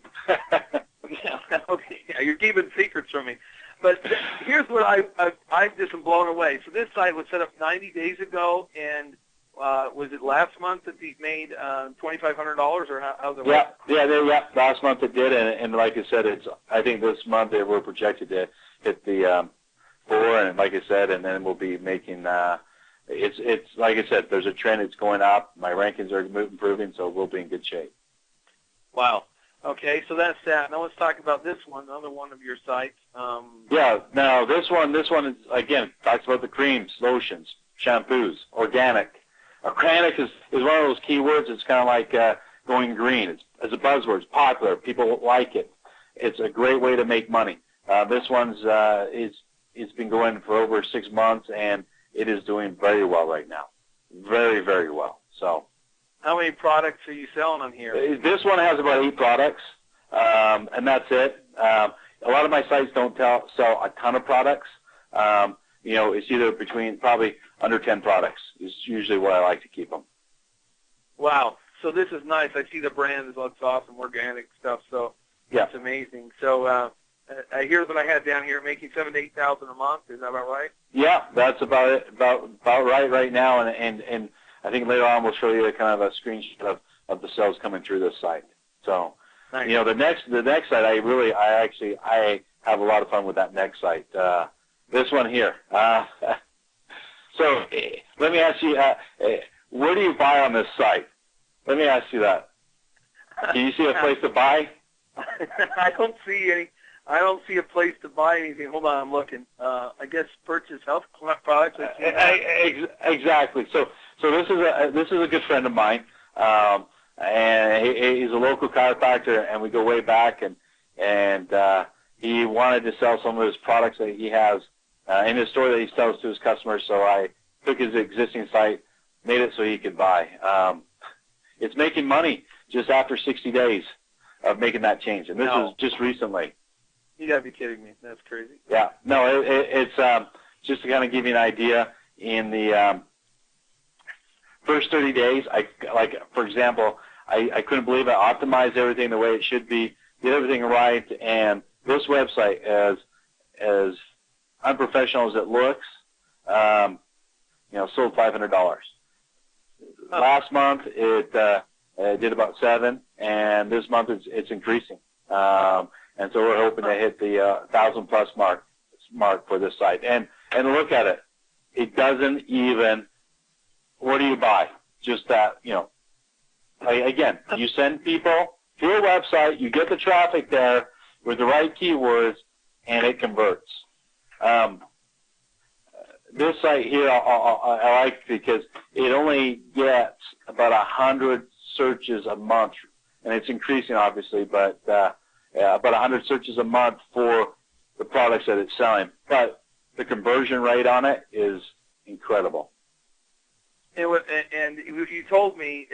Okay, you're keeping secrets from me. But here's what I'm just blown away. So this site was set up 90 days ago, and was it last month that he made $2,500, or how's it work? Yeah. Last month it did, and like I said, I think this month they were projected to hit the 4, and like I said, and then we'll be making. It's like I said, there's a trend. It's going up. My rankings are improving, so we'll be in good shape. Wow. Okay, so that's that. Now let's talk about this one, another one of your sites. Now this one is, again, talks about the creams, lotions, shampoos, organic. Organic is one of those keywords. It's kind of like going green. It's a buzzword. It's popular. People like it. It's a great way to make money. This one's it's been going for over 6 months, and it is doing very well right now. Very, very well. So. How many products are you selling on here? This one has about 8 products, and that's it. A lot of my sites don't sell a ton of products. It's either between probably under 10 products is usually what I like to keep them. Wow. So this is nice. I see the brand looks awesome, organic stuff. So yeah, it's amazing. So here's what I had down here, making $7,000 to $8,000 a month. Is that about right? Yeah, that's about it. About right now, and I think later on we'll show you a kind of a screenshot of the sales coming through this site. So, nice. The next site, I have a lot of fun with that next site. This one here. So let me ask you, where do you buy on this site? Let me ask you that. Can you see a place to buy? I don't see any. I don't see a place to buy anything. Hold on, I'm looking. I guess purchase health products. Exactly. So this is a good friend of mine, and he's a local chiropractor, and we go way back. And he wanted to sell some of his products that he has in his store that he sells to his customers. So I took his existing site, made it so he could buy. It's making money just after 60 days of making that change, and this is just recently. You gotta be kidding me. That's crazy. Yeah. No, it's just to kind of give you an idea. In the first 30 days, for example, I couldn't believe I optimized everything the way it should be, did everything right, and this website, as unprofessional as it looks, sold $500. Last month it did about 7, and this month it's increasing. And so we're hoping to hit the 1,000+ mark for this site. And look at it. It doesn't even. What do you buy? Just that, again, you send people to your website, you get the traffic there with the right keywords, and it converts. This site here I like because it only gets about 100 searches a month, and it's increasing obviously, but about 100 searches a month for the products that it's selling. But the conversion rate on it is incredible. And you told me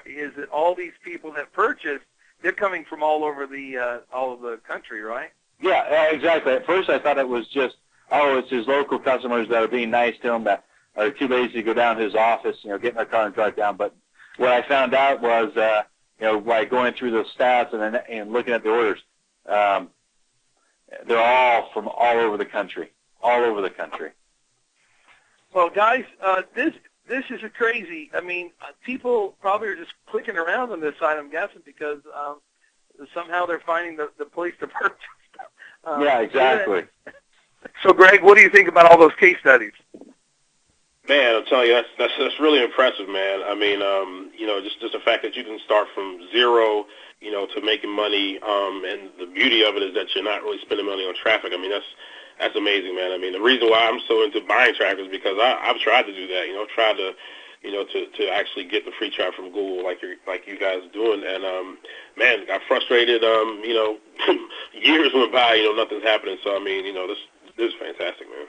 is that all these people that purchased, they're coming from all over the country, right? Yeah, exactly. At first I thought it was just, it's his local customers that are being nice to him that are too lazy to go down to his office, get in their car and drive down. But what I found out was, by going through those stats and looking at the orders, they're all from all over the country. Well, guys, this is crazy. I mean, people probably are just clicking around on this site, I'm guessing, because somehow they're finding the place to purchase. Yeah, exactly. So, Greg, what do you think about all those case studies? Man, I'm telling you, that's really impressive, man. I mean, just the fact that you can start from zero, to making money, and the beauty of it is that you're not really spending money on traffic. I mean, that's amazing, man. I mean, the reason why I'm so into buying traffic is because I've tried to do that, tried to, to actually get the free traffic from Google like you guys are doing, and man, got frustrated. Years went by, nothing's happening. So I mean, this is fantastic, man.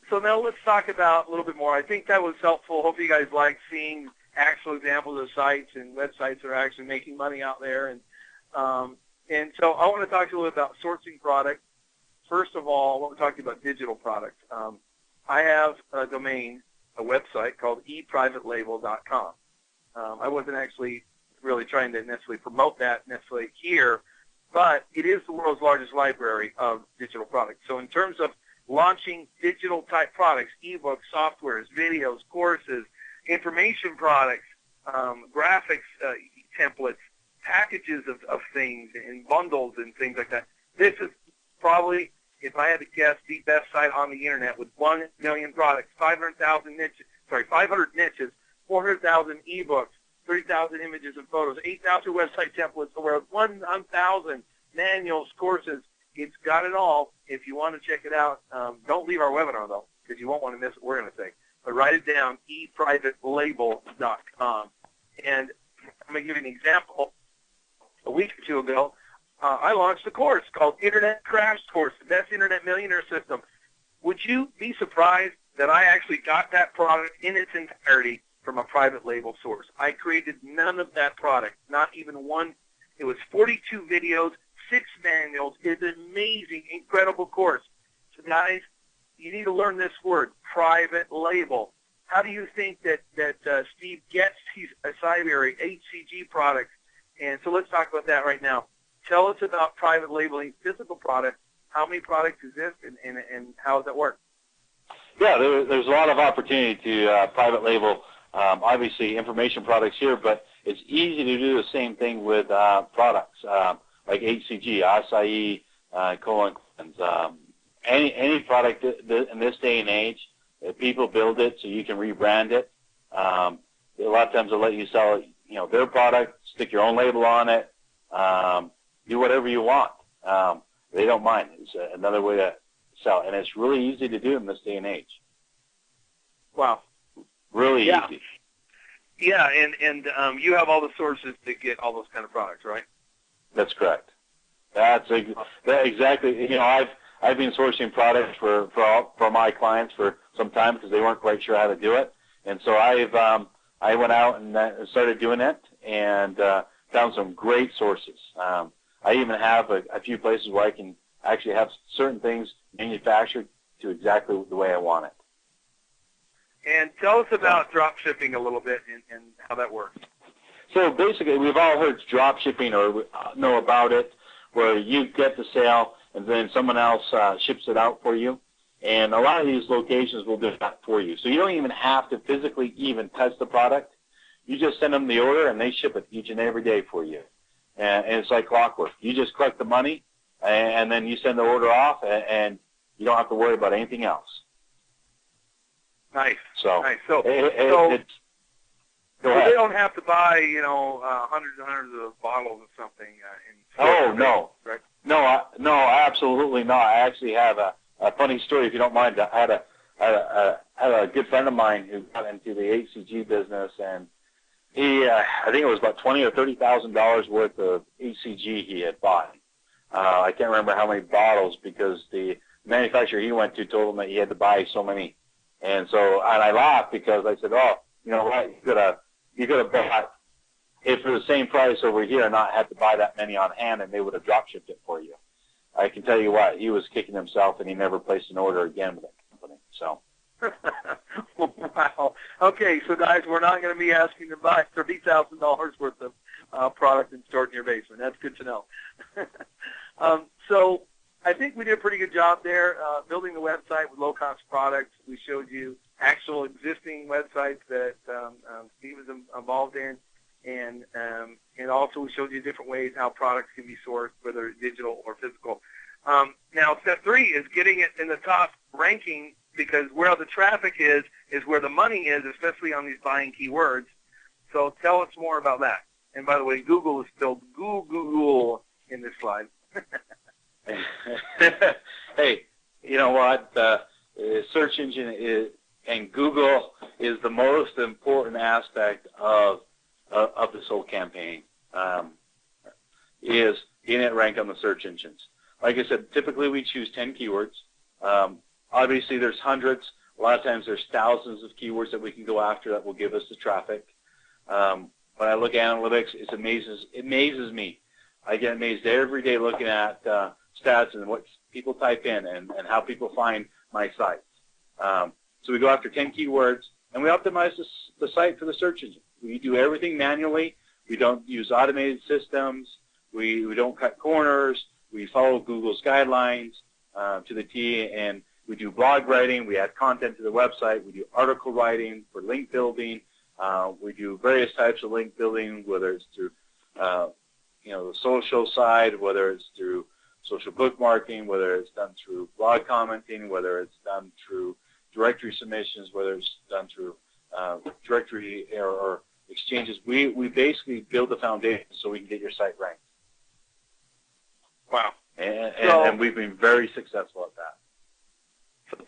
So now let's talk about a little bit more. I think that was helpful. Hopefully you guys like seeing actual examples of sites and websites that are actually making money out there. And so I want to talk to you a little bit about sourcing products. First of all, I want to talk to you about digital products. I have a domain, a website called eprivatelabel.com. I wasn't actually really trying to necessarily promote that necessarily here, but it is the world's largest library of digital products. So in terms of launching digital-type products, ebooks, softwares, videos, courses, information products, graphics, templates, packages of things and bundles and things like that, this is probably, if I had to guess, the best site on the internet with 1 million products, 500 niches, 400,000 ebooks, 30,000 images and photos, 8,000 website templates, over 1,000 manuals, courses. It's got it all. If you want to check it out, don't leave our webinar, though, because you won't want to miss what we're going to say. But write it down, eprivatelabel.com. And I'm going to give you an example. A week or two ago, I launched a course called Internet Crash Course, the Best Internet Millionaire System. Would you be surprised that I actually got that product in its entirety from a private label source? I created none of that product, not even one. It was 42 videos, 6 manuals. It's an amazing, incredible course. So, guys, you need to learn this word, private label. How do you think that Steve gets these Cyber HCG products? And so let's talk about that right now. Tell us about private labeling physical products. How many products exist, and how does that work? Yeah, there's a lot of opportunity to private label, obviously, information products here, but it's easy to do the same thing with products like HCG, acai, colon cleanse. Any product in this day and age, people build it so you can rebrand it. A lot of times they'll let you sell, their product, stick your own label on it, do whatever you want. They don't mind. It's another way to sell, and it's really easy to do in this day and age. Wow. Really easy. Yeah, and you have all the sources to get all those kind of products, right? That's correct. That's exactly. I've been sourcing products for my clients for some time because they weren't quite sure how to do it, and so I went out and started doing it and found some great sources. I even have a few places where I can actually have certain things manufactured to exactly the way I want it. And tell us about drop shipping a little bit and how that works. So basically, we've all heard drop shipping or know about it, where you get the sale and then someone else ships it out for you. And a lot of these locations will do that for you. So you don't even have to physically even touch the product. You just send them the order, and they ship it each and every day for you. And it's like clockwork. You just collect the money, and then you send the order off, and you don't have to worry about anything else. Nice. So So they don't have to buy, hundreds and hundreds of bottles of something. No. Right? No, absolutely not. I actually have a funny story, if you don't mind. I had a good friend of mine who got into the HCG business, and he, I think it was about $20,000 or $30,000 worth of HCG he had bought. I can't remember how many bottles because the manufacturer he went to told him that he had to buy so many. And I laughed because I said, "Oh, you know what? You could have bought it for the same price over here and not had to buy that many on hand, and they would have drop shipped it for you." I can tell you what, he was kicking himself, and he never placed an order again with that company. So. Wow. Okay, so guys, we're not going to be asking to buy $30,000 worth of product and store it in your basement. That's good to know. So I think we did a pretty good job there building the website with low-cost products. We showed you actual existing websites that Steve is involved in, and also we showed you different ways how products can be sourced, whether digital or physical. Now, step 3 is getting it in the top ranking, because where the traffic is where the money is, especially on these buying keywords. So tell us more about that. And by the way, Google is spelled Google in this slide. Hey, you know what? Search engine and Google is the most important aspect of this whole campaign. Is getting it ranked on the search engines. Like I said, typically we choose 10 keywords. Obviously, there's hundreds. A lot of times there's thousands of keywords that we can go after that will give us the traffic. When I look at analytics, it amazes me. I get amazed every day looking at stats and what people type in and how people find my sites. So we go after 10 keywords, and we optimize the site for the search engine. We do everything manually. We don't use automated systems. We don't cut corners. We follow Google's guidelines to the T, and we do blog writing. We add content to the website. We do article writing for link building. We do various types of link building, whether it's through the social side, whether it's through social bookmarking, whether it's done through blog commenting, whether it's done through directory submissions, whether it's done through directory or exchanges. We basically build the foundation so we can get your site ranked. Wow. And we've been very successful at that.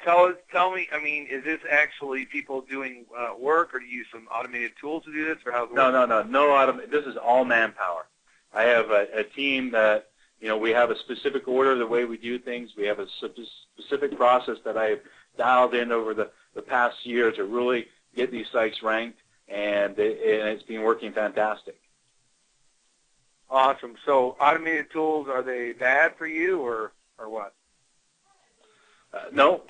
So tell me, I mean, is this actually people doing work, or do you use some automated tools to do this, or how's it work? No. This is all manpower. I have a team that, we have a specific order the way we do things. We have a specific process that I've dialed in over the past year to really get these sites ranked, and it's been working fantastic. Awesome. So automated tools, are they bad for you or what? No.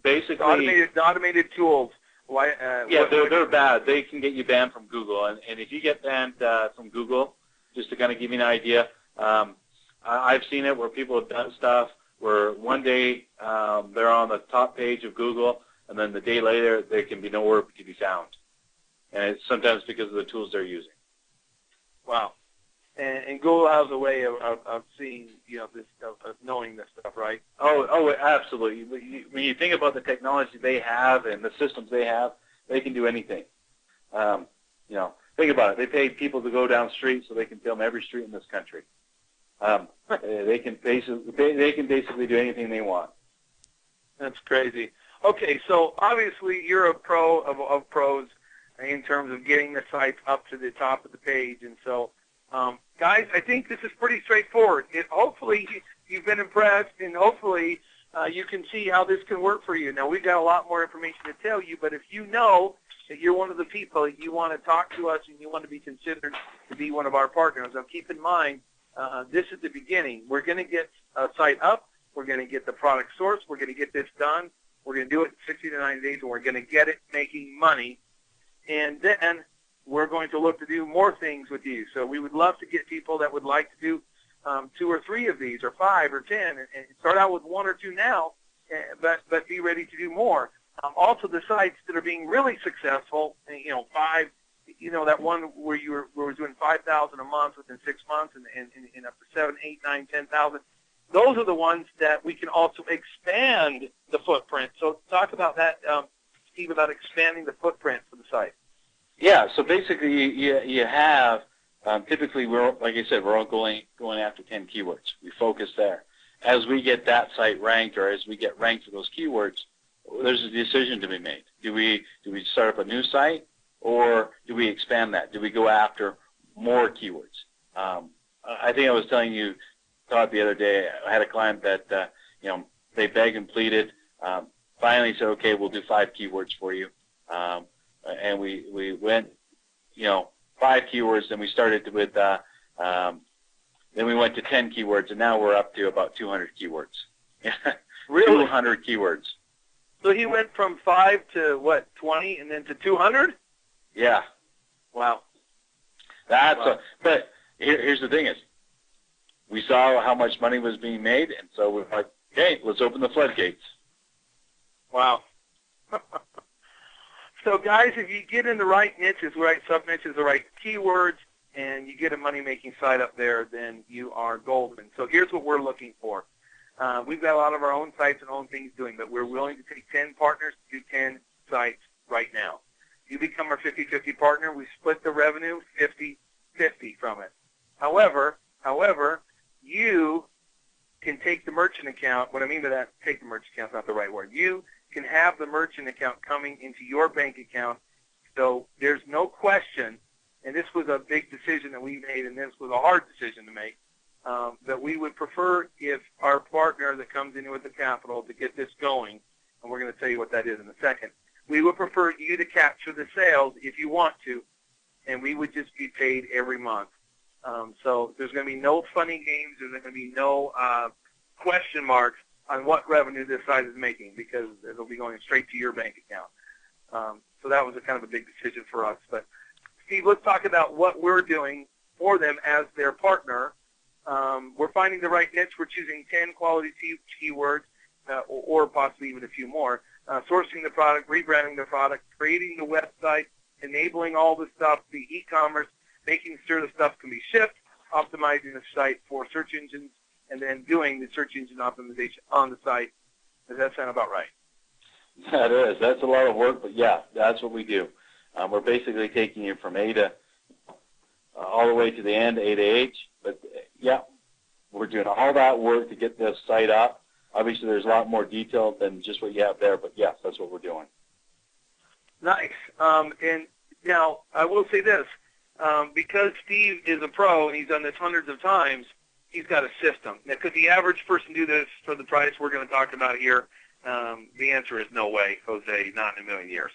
Basically, the automated tools. Why? They're bad. They can get you banned from Google, and if you get banned from Google, just to kind of give you an idea, I've seen it where people have done stuff where one day they're on the top page of Google, and then the day later they can be nowhere to be found, and it's sometimes because of the tools they're using. Wow. And Google has a way of seeing, this of knowing this stuff, right? Oh, absolutely. When you think about the technology they have and the systems they have, they can do anything. Think about it. They pay people to go down the street so they can film every street in this country. They can basically do anything they want. That's crazy. Okay, so obviously you're a pro of pros in terms of getting the sites up to the top of the page, and so. Guys, I think this is pretty straightforward. Hopefully you've been impressed, and hopefully you can see how this can work for you. Now, we've got a lot more information to tell you, but if you know that you're one of the people that you want to talk to us and you want to be considered to be one of our partners, now keep in mind, this is the beginning. We're going to get a site up. We're going to get the product sourced. We're going to get this done. We're going to do it in 60 to 90 days, and we're going to get it making money. And then we're going to look to do more things with you. So we would love to get people that would like to do 2 or 3 of these, or 5 or 10, and start out with 1 or 2 now, but be ready to do more. Also, the sites that are being really successful, 5, that one where we're doing 5,000 a month within 6 months, and up to 7, 8, 9, 10,000. Those are the ones that we can also expand the footprint. So talk about that, Steve, about expanding the footprint for the site. Yeah, so basically you have, typically like I said, we're all going after 10 keywords. We focus there. As we get that site ranked, or as we get ranked for those keywords, there's a decision to be made. Do we start up a new site, or do we expand that? Do we go after more keywords? I think I was telling you, Todd, the other day, I had a client that, they begged and pleaded, finally said, okay, we'll do 5 keywords for you. And we went, 5 keywords, then we started with, then we went to 10 keywords, and now we're up to about 200 keywords. Really? 200 keywords. So he went from 5 to, 20, and then to 200? Yeah. Wow. But here's the thing is, we saw how much money was being made, and so we're like, okay, let's open the floodgates. Wow. So, guys, if you get in the right niches, the right sub-niches, the right keywords, and you get a money-making site up there, then you are golden. So here's what we're looking for. We've got a lot of our own sites and own things doing, but we're willing to take 10 partners to do 10 sites right now. You become our 50-50 partner. We split the revenue 50-50 from it. However, you can take the merchant account. What I mean by that, take the merchant account is not the right word. You can have the merchant account coming into your bank account. So there's no question, and this was a big decision that we made, and this was a hard decision to make, that we would prefer if our partner that comes in with the capital to get this going, and we're going to tell you what that is in a second, we would prefer you to capture the sales if you want to, and we would just be paid every month. So there's going to be no funny games. There's going to be no question marks on what revenue this site is making, because it'll be going straight to your bank account. So that was a kind of a big decision for us. But Steve, let's talk about what we're doing for them as their partner. We're finding the right niche. We're choosing 10 quality keywords, or possibly even a few more, sourcing the product, rebranding the product, creating the website, enabling all the stuff, the e-commerce, making sure the stuff can be shipped, optimizing the site for search engines, and then doing the search engine optimization on the site. Does that sound about right? That is. That's a lot of work, but yeah, that's what we do. We're basically taking you from A to all the way to the end, A to H. But yeah, we're doing all that work to get this site up. Obviously, there's a lot more detail than just what you have there, but yes, that's what we're doing. Nice. And now I will say this, because Steve is a pro and he's done this hundreds of times, he's got a system. Now, could the average person do this for the price we're going to talk about here? The answer is no way, Jose, not in a million years.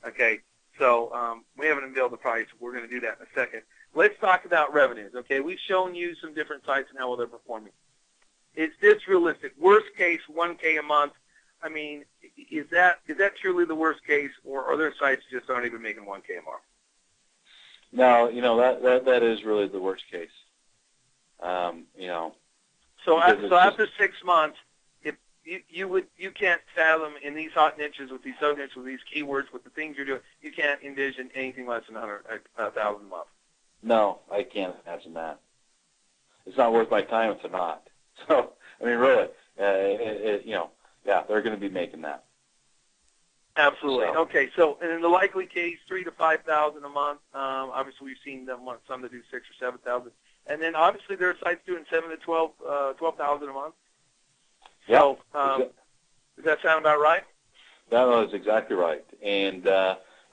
Okay, so we haven't unveiled the price. We're going to do that in a second. Let's talk about revenues. Okay, we've shown you some different sites and how well they're performing. Is this realistic? Worst case, $1K a month. I mean, is that truly the worst case, or are there sites that just aren't even making $1K a month? No, that is really the worst case. So after 6 months, if you can't fathom in these hot niches with these sub niches with these keywords with the things you're doing, you can't envision anything less than $100,000 a month. No, I can't imagine that. It's not worth my time if they're not. So I mean, really, yeah, they're going to be making that. Absolutely. So. Okay. So, and in the likely case, 3,000 to 5,000 a month. Obviously, we've seen them some that do 6,000 or 7,000, and then obviously there are sites doing 7,000 to 12,000 a month. So, does that sound about right? That is exactly right, and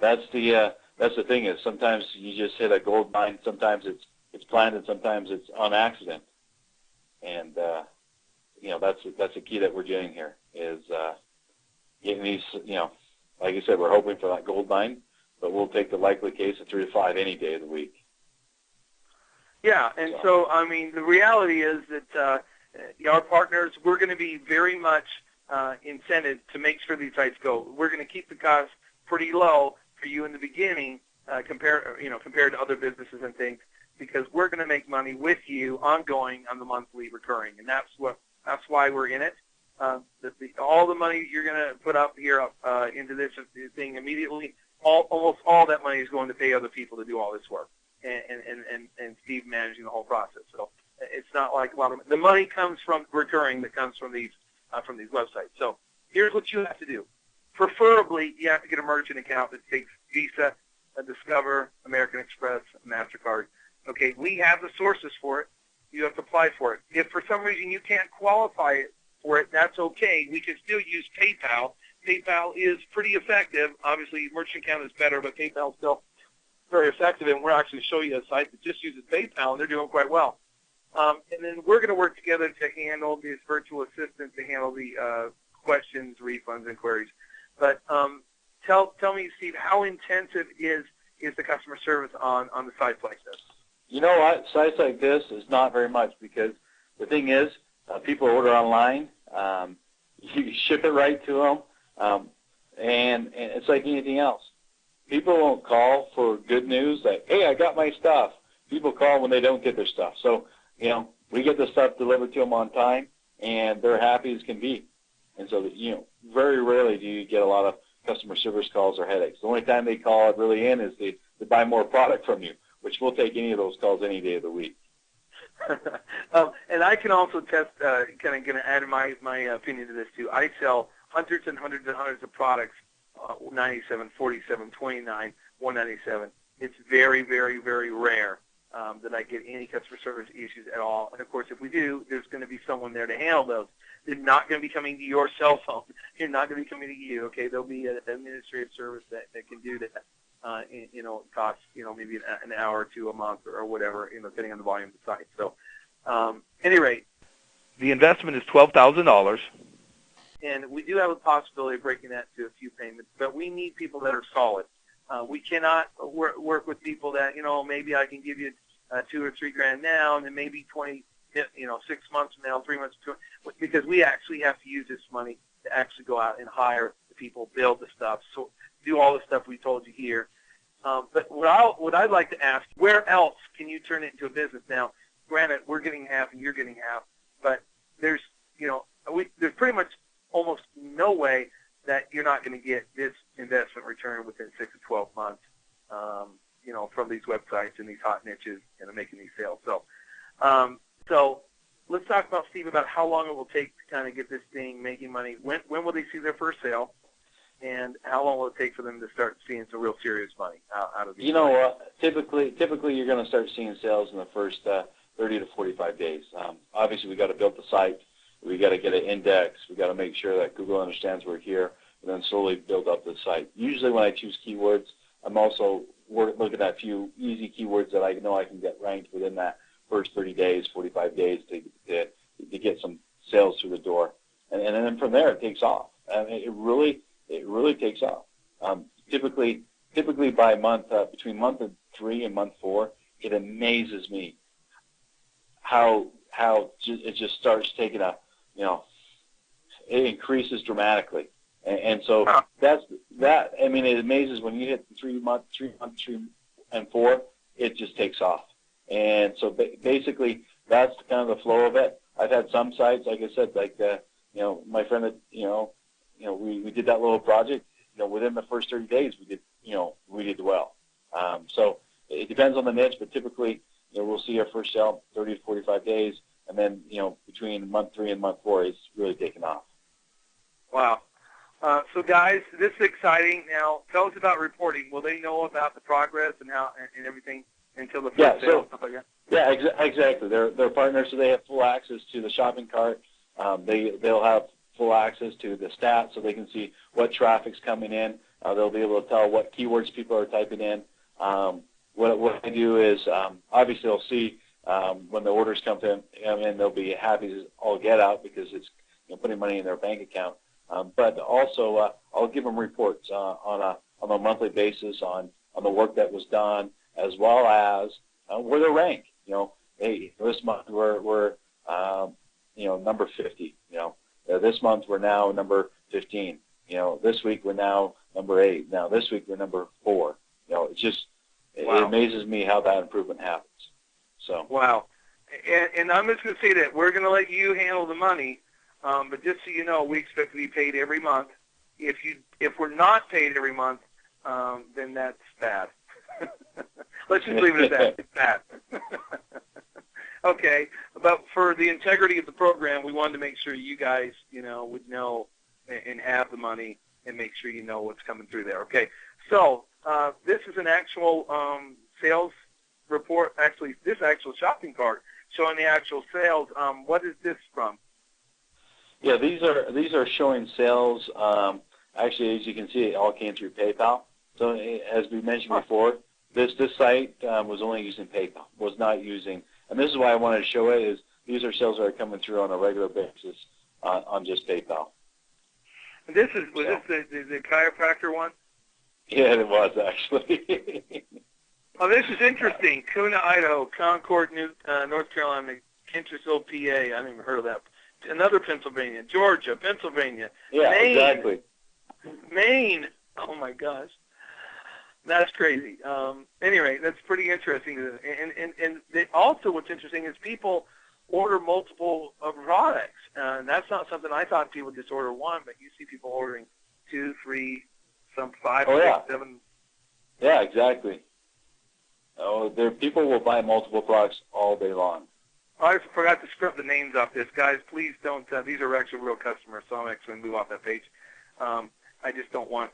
that's the thing is sometimes you just hit a gold mine. Sometimes it's planned, and sometimes it's on accident. And that's the key that we're doing here is getting these. Like I said, we're hoping for that gold mine, but we'll take the likely case of 3 to 5 any day of the week. Yeah, and so I mean, the reality is that our partners, we're going to be very much incented to make sure these sites go. We're going to keep the cost pretty low for you in the beginning, compared to other businesses and things, because we're going to make money with you ongoing on the monthly recurring, and that's why we're in it. All the money you're going to put up here into this thing immediately, almost all that money is going to pay other people to do all this work, and Steve managing the whole process. So it's not like a lot of the money comes from recurring that comes from these websites. So here's what you have to do. Preferably, you have to get a merchant account that takes Visa, Discover, American Express, MasterCard. Okay, we have the sources for it. You have to apply for it. If for some reason you can't qualify for it, that's okay. We can still use PayPal. PayPal is pretty effective. Obviously, merchant account is better, but PayPal is still very effective, and we're actually showing you a site that just uses PayPal, and they're doing quite well. And then we're going to work together to handle this virtual assistant to handle the questions, refunds, and queries. But tell me, Steve, how intensive is the customer service on the sites like this? You know what? Sites like this is not very much, because the thing is, people order online. You ship it right to them, and it's like anything else. People won't call for good news like, hey, I got my stuff. People call when they don't get their stuff. So, we get the stuff delivered to them on time, and they're happy as can be. And so, very rarely do you get a lot of customer service calls or headaches. The only time they call it really in is they buy more product from you, which we'll take any of those calls any day of the week. And I can also test, kind of going to add my opinion to this too. I sell hundreds and hundreds and hundreds of products, 97, 47, 29, 197. It's very, very, very rare that I get any customer service issues at all. And, of course, if we do, there's going to be someone there to handle those. They're not going to be coming to your cell phone. You're not going to be coming to you, okay? There'll be an administrative service that can do that. It costs, maybe an hour or two a month or whatever, depending on the volume of the site. So, at any rate, the investment is $12,000, and we do have a possibility of breaking that to a few payments, but we need people that are solid. We cannot work with people that, maybe I can give you $2,000 or $3,000 now, and then maybe 6 months from now, 3 months, because we actually have to use this money to actually go out and hire the people, build the stuff, so do all the stuff we told you here. But what I'd like to ask, where else can you turn it into a business? Now, granted, we're getting half and you're getting half, but there's there's pretty much almost no way that you're not going to get this investment return within 6 to 12 months, from these websites and these hot niches and making these sales. So let's talk about, Steve, about how long it will take to kind of get this thing making money. When will they see their first sale? And how long will it take for them to start seeing some real serious money out of these? Typically you're going to start seeing sales in the first 30 to 45 days. Obviously, we got to build the site. We got to get it indexed. We got to make sure that Google understands we're here, and then slowly build up the site. Usually, when I choose keywords, I'm also looking at a few easy keywords that I know I can get ranked within that first 30 days, 45 days to get some sales through the door, and then from there it takes off. It really takes off. Typically by month, between month 3 and month 4, it amazes me how it just starts taking it increases dramatically, and so that. I mean, it amazes when you hit 3 and 4, it just takes off, and so basically that's kind of the flow of it. I've had some sites, like I said, my friend that we did that little project. Within the first 30 days, we did well. So it depends on the niche, but typically, we'll see our first sale 30 to 45 days, and then between month 3 and month 4, it's really taken off. Wow. So guys, this is exciting. Now, tell us about reporting. Will they know about the progress and how and everything until the first sale and stuff like that? Yeah, exactly. They're partners, so they have full access to the shopping cart. They'll have full access to the stats, so they can see what traffic's coming in. They'll be able to tell what keywords people are typing in. What I do is, obviously, they'll see when the orders come in, they'll be happy to all get out because it's putting money in their bank account. But also, I'll give them reports on a monthly basis on the work that was done, as well as where they're ranked. Hey, this month we're number 50. This month we're now number 15. This week we're now number 8. Now this week we're number 4. It amazes me how that improvement happens. So wow, and I'm just going to say that we're going to let you handle the money, but just so you know, we expect to be paid every month. If we're not paid every month, then that's bad. Let's just leave it at that. It's bad. Okay, but for the integrity of the program, we wanted to make sure you guys, would know and have the money and make sure you know what's coming through there. Okay, so this is an actual sales report. Actually, this actual shopping cart showing the actual sales. What is this from? Yeah, these are showing sales. Actually, as you can see, it all came through PayPal. So as we mentioned before, this site was only using PayPal, was not using. And this is why I wanted to show it, is these are sales that are coming through on a regular basis on just PayPal. Was this the chiropractor one? Yeah, it was actually. Oh, this is interesting. Kuna, Idaho, Concord, North Carolina, Kintersville, PA. I haven't even heard of that. Another Pennsylvania, Georgia, Pennsylvania, yeah, Maine, exactly. Maine. Oh my gosh. That's crazy. Anyway, that's pretty interesting. And also what's interesting is people order multiple products. And that's not something I thought people just order one, but you see people ordering 2, 3, some 5, 6, 7. Yeah, exactly. People will buy multiple products all day long. I forgot to scrub the names off this. Guys, please don't. These are actually real customers, so I'm actually going to move off that page. I just don't want,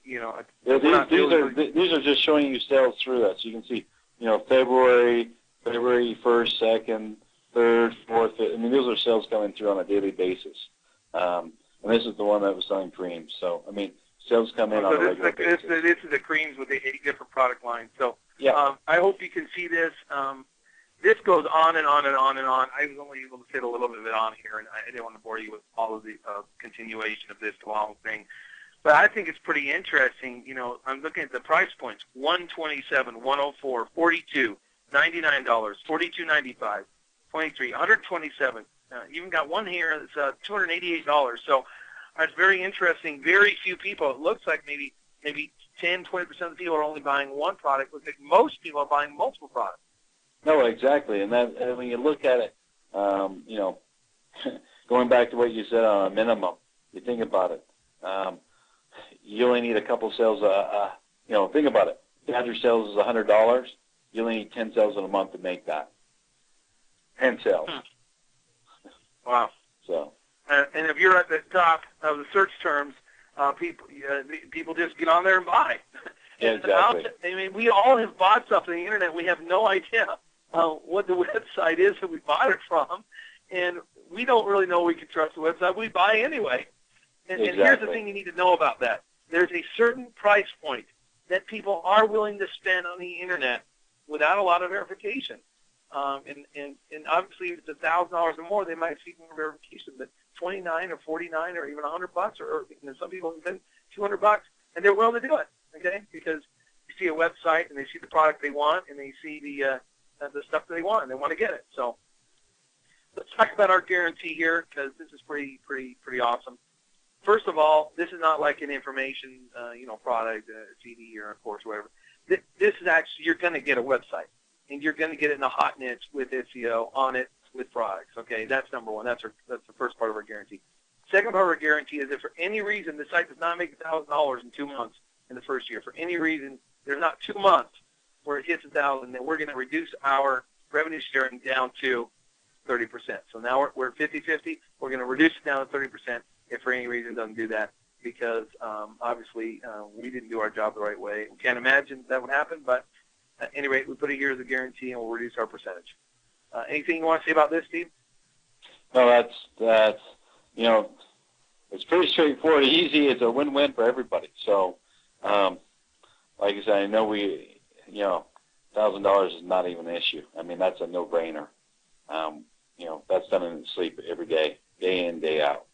these are just showing you sales through that. So you can see, February 1st, 2nd, 3rd, 4th. I mean, those are sales coming through on a daily basis. And this is the one that was selling creams. So, I mean, sales come in on a regular basis. This is the creams with the 8 different product lines. So yeah. I hope you can see this. This goes on and on and on and on. I was only able to fit a little bit of it on here, and I didn't want to bore you with all of the continuation of this long thing. But I think it's pretty interesting. I'm looking at the price points: $127, $104, $42, $99, $42.95, $23, $127. Even got one here that's $288. So it's very interesting. Very few people. It looks like maybe 10, 20% of the people are only buying one product. Looks like most people are buying multiple products. No, exactly. And when you look at it, you know, going back to what you said on a minimum, you think about it. You only need a couple sales. You know, think about it. The average sales is $100. You only need 10 sales in a month to make that. 10 sales. Wow. So. And if you're at the top of the search terms, people just get on there and buy. Yeah, exactly. I mean, we all have bought stuff on the internet. We have no idea what the website is that we bought it from, and we don't really know we can trust the website. We buy anyway. And here's the thing you need to know about that. There's a certain price point that people are willing to spend on the internet without a lot of verification. And obviously, if it's $1,000 or more, they might seek more verification. But $29 or $49 or even $100, or you know, some people spend $200, and they're willing to do it. Okay, because you see a website and they see the product they want, and they see the stuff that they want, and they want to get it. So let's talk about our guarantee here, because this is pretty awesome. First of all, this is not like an information, product, CD or a course or whatever. This is actually, you're going to get a website, and you're going to get it in a hot niche with SEO on it with products. Okay, that's number one. That's the first part of our guarantee. Second part of our guarantee is if for any reason the site does not make $1,000 in 2 months in the first year, for any reason there's not 2 months where it hits 1,000, then we're going to reduce our revenue sharing down to 30%. So now we're at 50-50. We're going to reduce it down to 30% if for any reason it doesn't do that, because obviously we didn't do our job the right way. We can't imagine that would happen, but at any rate, we put it here as a guarantee, and we'll reduce our percentage. Anything you want to say about this, Steve? No, that's it's pretty straightforward, easy. It's a win-win for everybody. So, like I said, I know $1,000 is not even an issue. I mean, that's a no-brainer. That's done in sleep every day, day in, day out.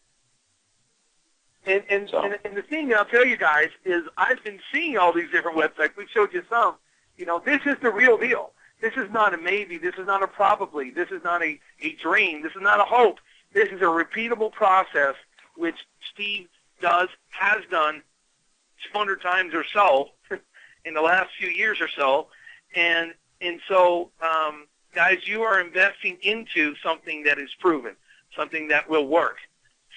And the thing I'll tell you guys is I've been seeing all these different websites. We've showed you some. This is the real deal. This is not a maybe. This is not a probably. This is not a dream. This is not a hope. This is a repeatable process, which Steve has done 200 times or so in the last few years or so. And so, guys, you are investing into something that is proven, something that will work.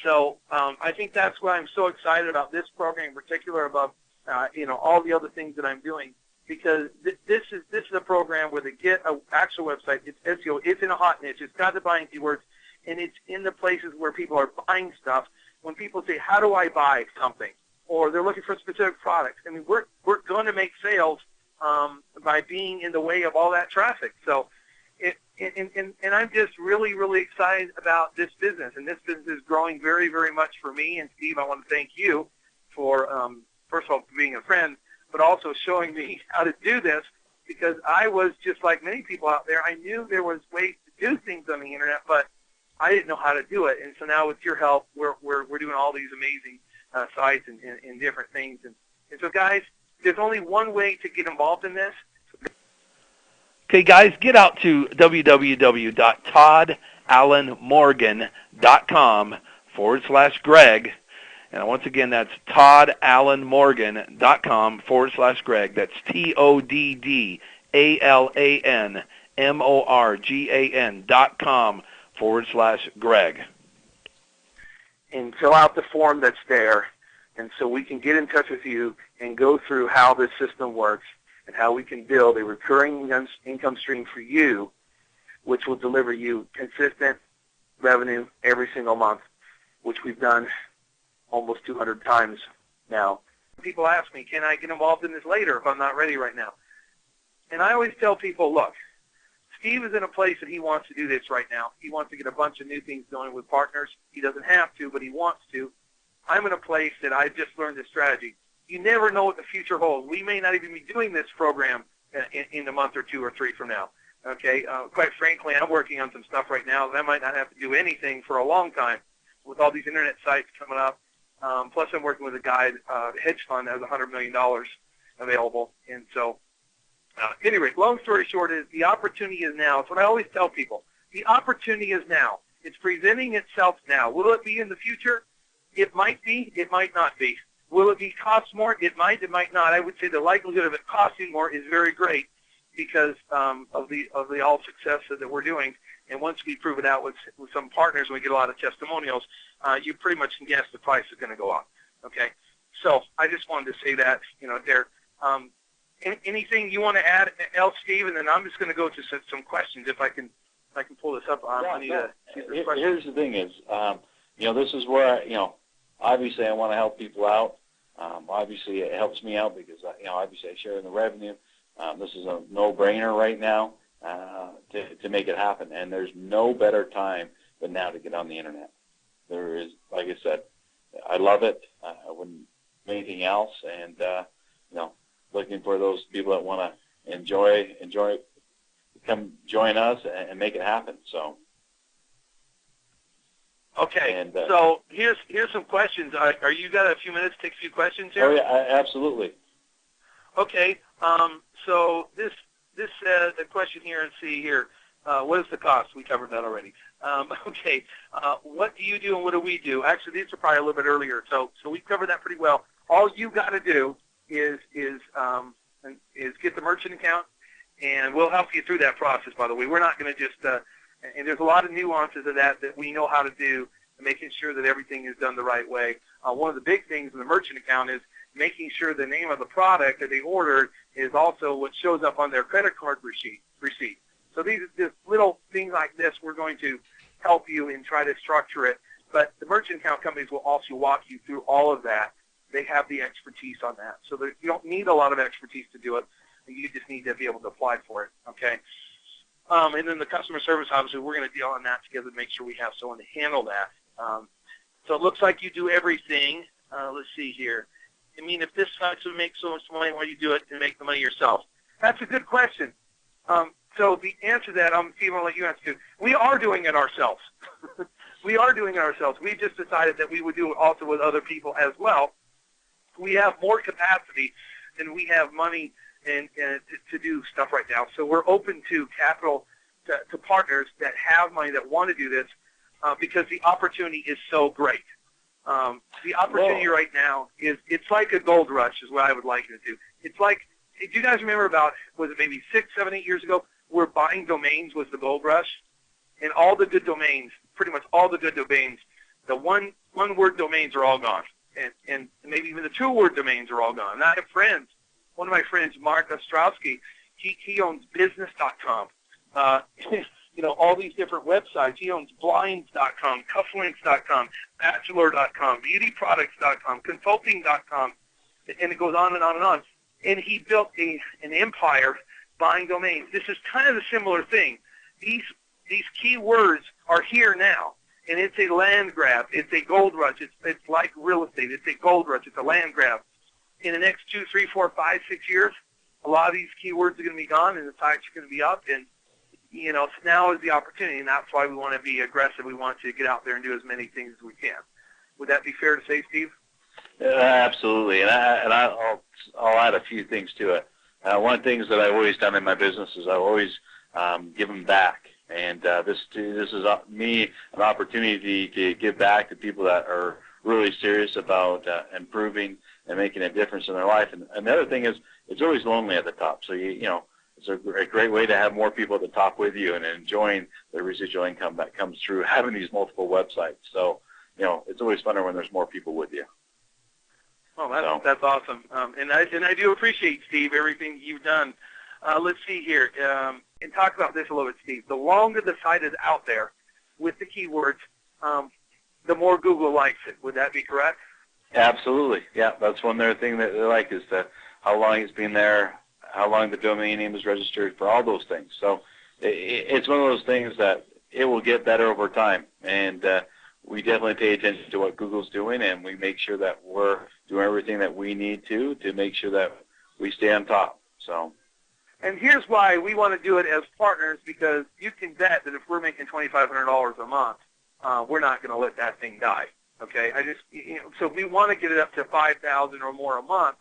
So I think that's why I'm so excited about this program in particular, above all the other things that I'm doing, because this is a program where they get an actual website. It's SEO. It's in a hot niche. It's got the buying keywords, and it's in the places where people are buying stuff. When people say, "How do I buy something?" or they're looking for specific products, I mean, we're going to make sales by being in the way of all that traffic. So. And I'm just really, really excited about this business. And this business is growing very, very much for me. And, Steve, I want to thank you for, first of all, for being a friend, but also showing me how to do this, because I was just like many people out there. I knew there was ways to do things on the Internet, but I didn't know how to do it. And so now with your help, we're doing all these amazing sites and different things. And so, guys, there's only one way to get involved in this. Okay, guys, get out to www.toddallenmorgan.com/Greg. And once again, that's toddallenmorgan.com/Greg. That's TODDALLANMORGAN.com/Greg. And fill out the form that's there, and so we can get in touch with you and go through how this system works, and how we can build a recurring income stream for you, which will deliver you consistent revenue every single month, which we've done almost 200 times now. People ask me, can I get involved in this later if I'm not ready right now? And I always tell people, look, Steve is in a place that he wants to do this right now. He wants to get a bunch of new things going with partners. He doesn't have to, but he wants to. I'm in a place that I've just learned this strategy. You never know what the future holds. We may not even be doing this program in a month or 2 or 3 from now. Okay, quite frankly, I'm working on some stuff right now that I might not have to do anything for a long time with all these internet sites coming up. Plus, I'm working with a guy, hedge fund that has $100 million available. And so, anyway, long story short is the opportunity is now. It's what I always tell people. The opportunity is now. It's presenting itself now. Will it be in the future? It might be. It might not be. Will it be cost more? It might not. I would say the likelihood of it costing more is very great because of the all success that we're doing. And once we prove it out with some partners and we get a lot of testimonials, you pretty much can guess the price is going to go up. Okay, so I just wanted to say that, there. Anything you want to add else, Steve? And then I'm just going to go to some questions if I can pull this up. I need to see this question. Here's the thing is, this is where obviously I want to help people out. Obviously it helps me out because obviously I share in the revenue. This is a no-brainer right now to make it happen, and there's no better time than now to get on the internet. There is, like I said, I love it. I wouldn't do anything else, and looking for those people that want to enjoy, come join us and make it happen. So. Okay. So here's some questions. Are you got a few minutes to take a few questions here? Oh yeah, absolutely. Okay. So this a question here, and see here. What is the cost? We covered that already. Okay. What do you do and what do we do? Actually, these are probably a little bit earlier. So we covered that pretty well. All you got to do is get the merchant account, and we'll help you through that process. By the way, we're not going to just and there's a lot of nuances of that we know how to do, making sure that everything is done the right way. One of the big things in the merchant account is making sure the name of the product that they ordered is also what shows up on their credit card receipt. So these are just little things like this. We're going to help you and try to structure it. But the merchant account companies will also walk you through all of that. They have the expertise on that. So you don't need a lot of expertise to do it. You just need to be able to apply for it, okay? And then the customer service, obviously, we're going to deal on that together to make sure we have someone to handle that. So it looks like you do everything. Let's see here. I mean, if this sucks to make so much money, why do you do it and make the money yourself? That's a good question. So the answer to that, Steve, I'll let you answer too. We are doing it ourselves. We are doing it ourselves. We just decided that we would do it also with other people as well. We have more capacity than we have money and to do stuff right now. So we're open to capital, to partners that have money that want to do this because the opportunity is so great. The opportunity right now it's like a gold rush is what I would like it to do. It's like, do you guys remember about, was it maybe 6, 7, 8 years ago, where buying domains was the gold rush? And all the good domains, pretty much all the good domains, the one-word domains are all gone. And maybe even the 2-word domains are all gone. And I have friends. One of my friends, Mark Ostrowski, he owns business.com. All these different websites. He owns blinds.com, cufflinks.com, bachelor.com, beautyproducts.com, consulting.com, and it goes on and on and on. And he built an empire buying domains. This is kind of a similar thing. These keywords are here now, and it's a land grab. It's a gold rush. It's like real estate. It's a gold rush. It's a land grab. In the next 2, 3, 4, 5, 6 years, a lot of these keywords are going to be gone, and the sites are going to be up. And now is the opportunity, and that's why we want to be aggressive. We want to get out there and do as many things as we can. Would that be fair to say, Steve? Absolutely, and I'll add a few things to it. One of the things that I've always done in my business is I've always given back, and this is me an opportunity to give back to people that are really serious about improving and making a difference in their life. And the other thing is, it's always lonely at the top. So it's a great way to have more people at the top with you and enjoying the residual income that comes through having these multiple websites. So it's always funner when there's more people with you. Oh, that's awesome. And I do appreciate, Steve, everything you've done. Let's see here. And talk about this a little bit, Steve. The longer the site is out there with the keywords, the more Google likes it. Would that be correct? Absolutely. Yeah, that's one other thing that they like is how long it's been there, how long the domain name is registered, for all those things. So it's one of those things that it will get better over time. And we definitely pay attention to what Google's doing, and we make sure that we're doing everything that we need to make sure that we stay on top. So. And here's why we want to do it as partners, because you can bet that if we're making $2,500 a month, we're not going to let that thing die. Okay, so we want to get it up to $5,000 or more a month,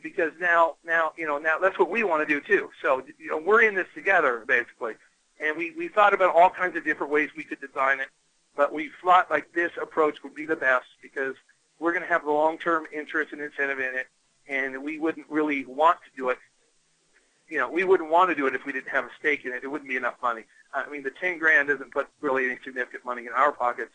because now that's what we want to do too. So we're in this together basically, and we thought about all kinds of different ways we could design it, but we thought like this approach would be the best because we're going to have the long-term interest and incentive in it, and we wouldn't really want to do it. You know, we wouldn't want to do it if we didn't have a stake in it. It wouldn't be enough money. I mean, the $10,000 doesn't put really any significant money in our pockets.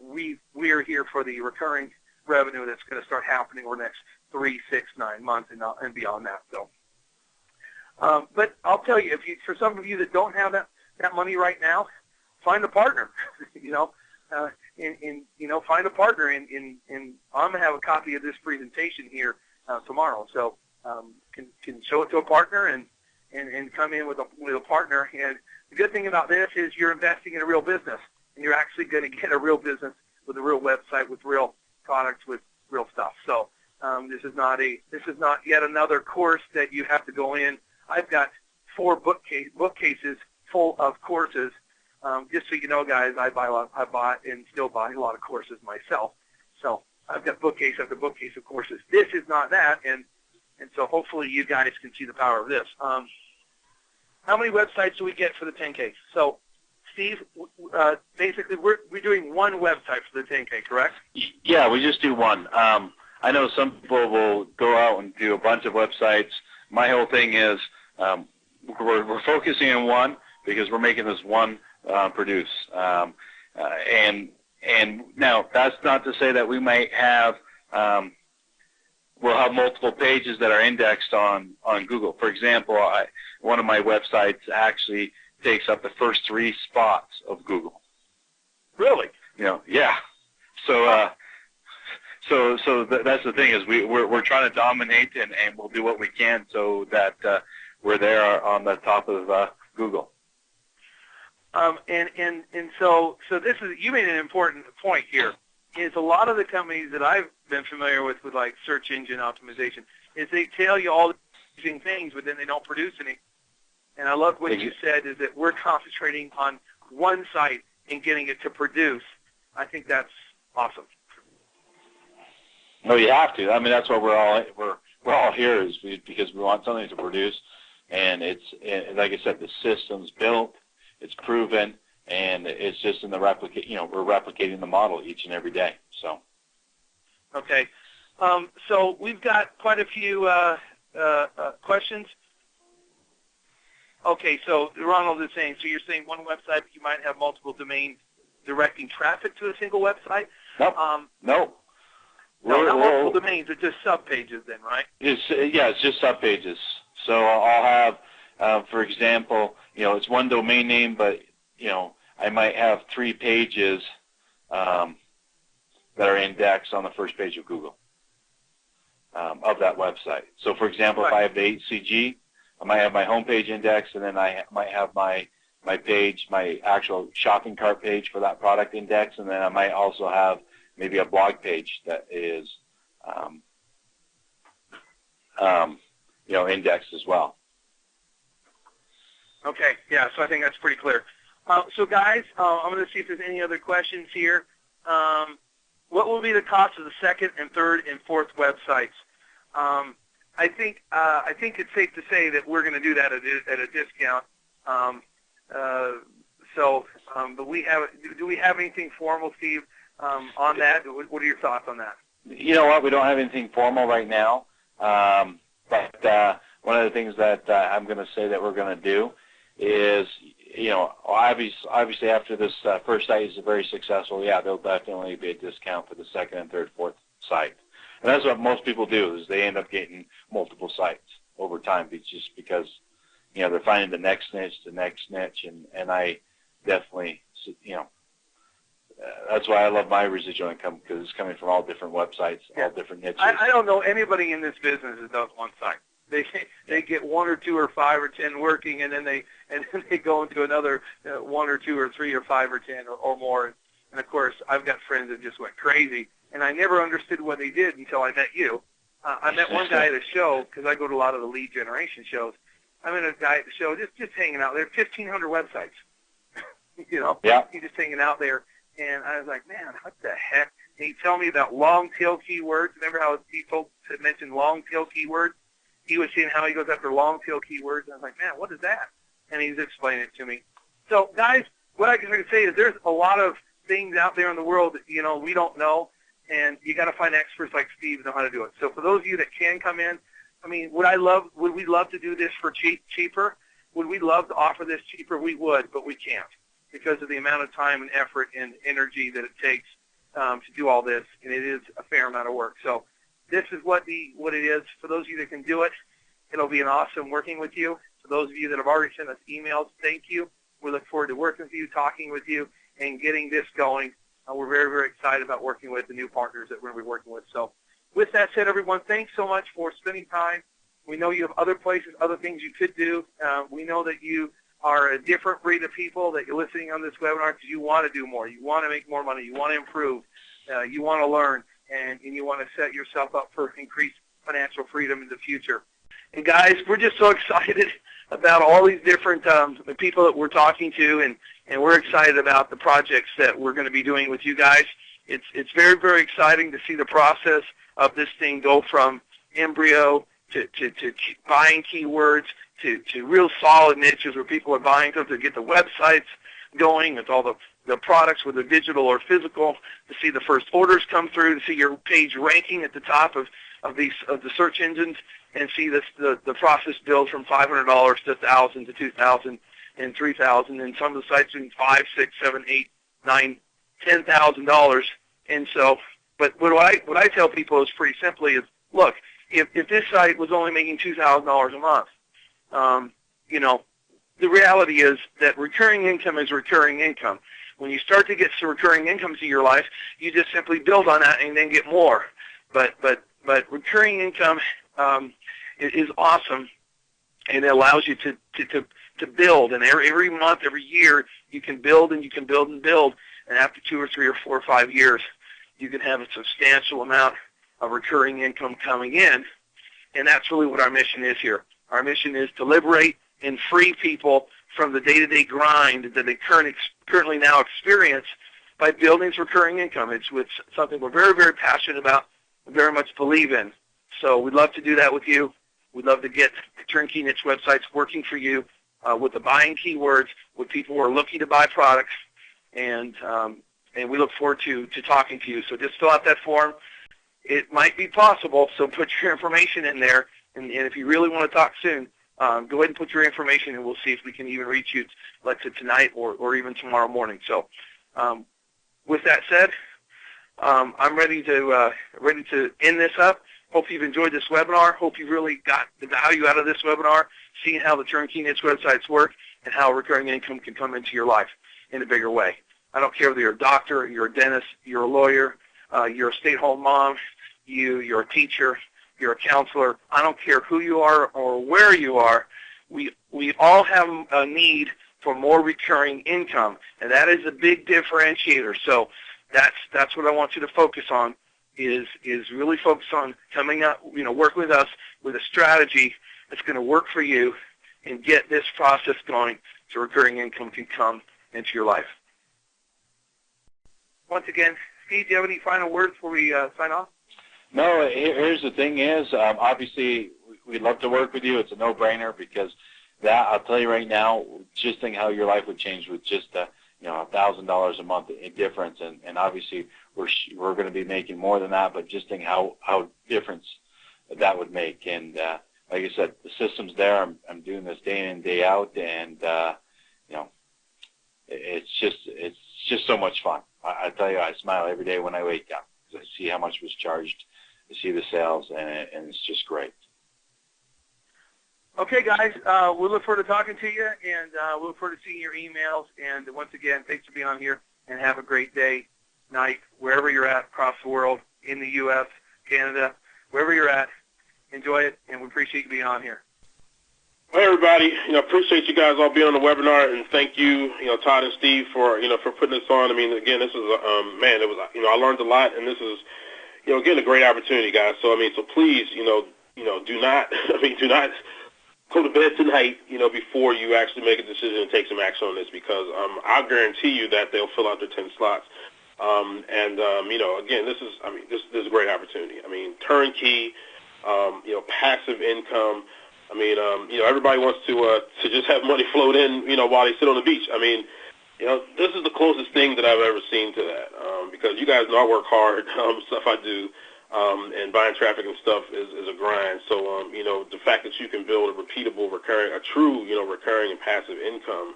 We are here for the recurring revenue that's going to start happening over the next 3, 6, 9 months and beyond that. So, but I'll tell you, for some of you that don't have that money right now, find a partner. Find a partner. And I'm going to have a copy of this presentation here tomorrow. So can show it to a partner and come in with a partner. And the good thing about this is you're investing in a real business, and you're actually going to get a real business with a real website, with real products, with real stuff. So this is not yet another course that you have to go in. I've got 4 bookcases full of courses. Just so you know, guys, I bought and still buy a lot of courses myself. So I've got bookcase after bookcase of courses. This is not that, and so hopefully you guys can see the power of this. How many websites do we get for the 10K? So, Steve, basically we're doing one website for the 10K, correct? Yeah, we just do one. I know some people will go out and do a bunch of websites. My whole thing is we're focusing on one because we're making this one produce. And now that's not to say that we might have we'll have multiple pages that are indexed on Google. For example, one of my websites actually takes up the first 3 spots of Google. Really? Yeah. So that's the thing is we're trying to dominate and we'll do what we can so that we're there on the top of Google. So this is, you made an important point here, is a lot of the companies that I've been familiar with like search engine optimization, is they tell you all these things, but then they don't produce any. And I love what you said, is that we're concentrating on one site and getting it to produce. I think that's awesome. No, you have to. I mean, that's why we're all here, is because we want something to produce, and it's like I said, the system's built, it's proven, and it's just in the replicate. We're replicating the model each and every day. So. Okay. So we've got quite a few questions. Okay, so Ronald is saying, so you're saying one website, but you might have multiple domains directing traffic to a single website? Nope. No, not multiple domains. It's just subpages then, right? It's just subpages. So I'll have, for example, it's one domain name, but, I might have 3 pages that are indexed on the first page of Google of that website. So, for example, if I have the HCG, I might have my homepage index, and then I might have my page, my actual shopping cart page for that product index, and then I might also have maybe a blog page that is, indexed as well. Okay, yeah, so I think that's pretty clear. So, guys, I'm going to see if there's any other questions here. What will be the cost of the second and third and fourth websites? I think it's safe to say that we're going to do that at a discount. But do we have anything formal, Steve, on that? What are your thoughts on that? You know what? We don't have anything formal right now. But one of the things that I'm going to say that we're going to do is, obviously after this first site is very successful, there'll definitely be a discount for the second and third, fourth site. And that's what most people do, is they end up getting multiple sites over time, just because, they're finding the next niche, and I definitely, that's why I love my residual income, because it's coming from all different websites, all different niches. I don't know anybody in this business that does one site. They get 1 or 2 or 5 or 10 working, and then they go into another 1 or 2 or 3 or 5 or 10 or more. And of course, I've got friends that just went crazy, and I never understood what they did until I met you. I met one guy at a show, because I go to a lot of the lead generation shows. I met a guy at the show just hanging out there, 1,500 websites. He's just hanging out there, and I was like, man, what the heck? And he'd tell me about long tail keywords. Remember how people had mentioned long tail keywords? He was seeing how he goes after long tail keywords, and I was like, man, what is that? And he's explaining it to me. So, guys, what I can say is there's a lot of things out there in the world that, we don't know, and you got to find experts like Steve who know how to do it. So for those of you that can come in, I mean, would we love to do this for cheaper? Would we love to offer this cheaper? We would, but we can't because of the amount of time and effort and energy that it takes to do all this, and it is a fair amount of work. So this is what it is. For those of you that can do it, it'll be an awesome working with you. For those of you that have already sent us emails, thank you. We look forward to working with you, talking with you, and getting this going. We're very, very excited about working with the new partners that we're going to be working with. So with that said, everyone, thanks so much for spending time. We know you have other places, other things you could do. We know that you are a different breed of people, that you're listening on this webinar because you want to do more. You want to make more money. You want to improve. You want to learn, and you want to set yourself up for increased financial freedom in the future. And, guys, we're just so excited about all these different the people that we're talking to, and we're excited about the projects that we're going to be doing with you guys. It's very, very exciting to see the process of this thing go from embryo to buying keywords to real solid niches where people are buying them to get the websites going with all the products, whether digital or physical, to see the first orders come through, to see your page ranking at the top of the search engines, and see the process build from $500 to $1,000 to $2,000 and $3,000, and some of the sites doing $5,000, $6,000, $7,000, $8,000, $10,000. And so, but what I tell people is pretty simply is, look, if this site was only making $2,000 a month, the reality is that recurring income is recurring income. When you start to get some recurring incomes in your life, you just simply build on that and then get more. But recurring income is awesome, and it allows you to build. And every month, every year, you can build and you can build and build. And after 2 or 3 or 4 or 5 years, you can have a substantial amount of recurring income coming in. And that's really what our mission is here. Our mission is to liberate and free people from the day-to-day grind that they currently now experience by building recurring income. It's something we're very, very passionate about and very much believe in. So we'd love to do that with you. We'd love to get turnkey niche websites working for you with the buying keywords, with people who are looking to buy products, and we look forward to talking to you. So just fill out that form. It might be possible, so put your information in there, and if you really want to talk soon, go ahead and put your information, and we'll see if we can even reach you, let's say tonight or even tomorrow morning. So with that said, I'm ready to end this up. Hope you've enjoyed this webinar. Hope you really got the value out of this webinar, seeing how the turnkey niche websites work and how recurring income can come into your life in a bigger way. I don't care whether you're a doctor, you're a dentist, you're a lawyer, you're a stay-at-home mom, you're a teacher, you're a counselor. I don't care who you are or where you are. We all have a need for more recurring income, and that is a big differentiator. So that's what I want you to focus on. Is really focus on coming up, work with us with a strategy that's going to work for you and get this process going so recurring income can come into your life. Once again, Steve, do you have any final words before we sign off? No, here's the thing is, obviously, we'd love to work with you. It's a no-brainer because that, I'll tell you right now, just think how your life would change with just $1,000 a month in difference, and obviously we're going to be making more than that, but just think how difference that would make. And like I said, the system's there. I'm doing this day in, day out, and it's just so much fun. I tell you, I smile every day when I wake up because I see how much was charged, I see the sales, and it's just great. Okay, guys, we look forward to talking to you, and we look forward to seeing your emails. And once again, thanks for being on here, and have a great day, night, wherever you're at across the world, in the U.S., Canada, wherever you're at. Enjoy it, and we appreciate you being on here. Hey, everybody. Appreciate you guys all being on the webinar, and thank you, Todd and Steve for putting this on. I mean, again, this is it was I learned a lot, and this is again a great opportunity, guys. So so please, do not go to bed tonight, before you actually make a decision and take some action on this, because I'll guarantee you that they'll fill out their 10 slots. Again, this is a great opportunity. I mean, turnkey, passive income. I mean, everybody wants to just have money float in, while they sit on the beach. I mean, This is the closest thing that I've ever seen to that, because you guys know I work hard. Stuff I do, and buying traffic and stuff is a grind. So, the fact that you can build a repeatable, a true, recurring and passive income,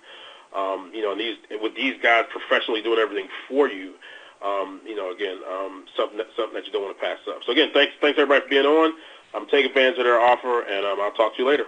with these guys professionally doing everything for you, again, something that you don't want to pass up. So again, thanks everybody for being on. Take advantage of their offer, and I'll talk to you later.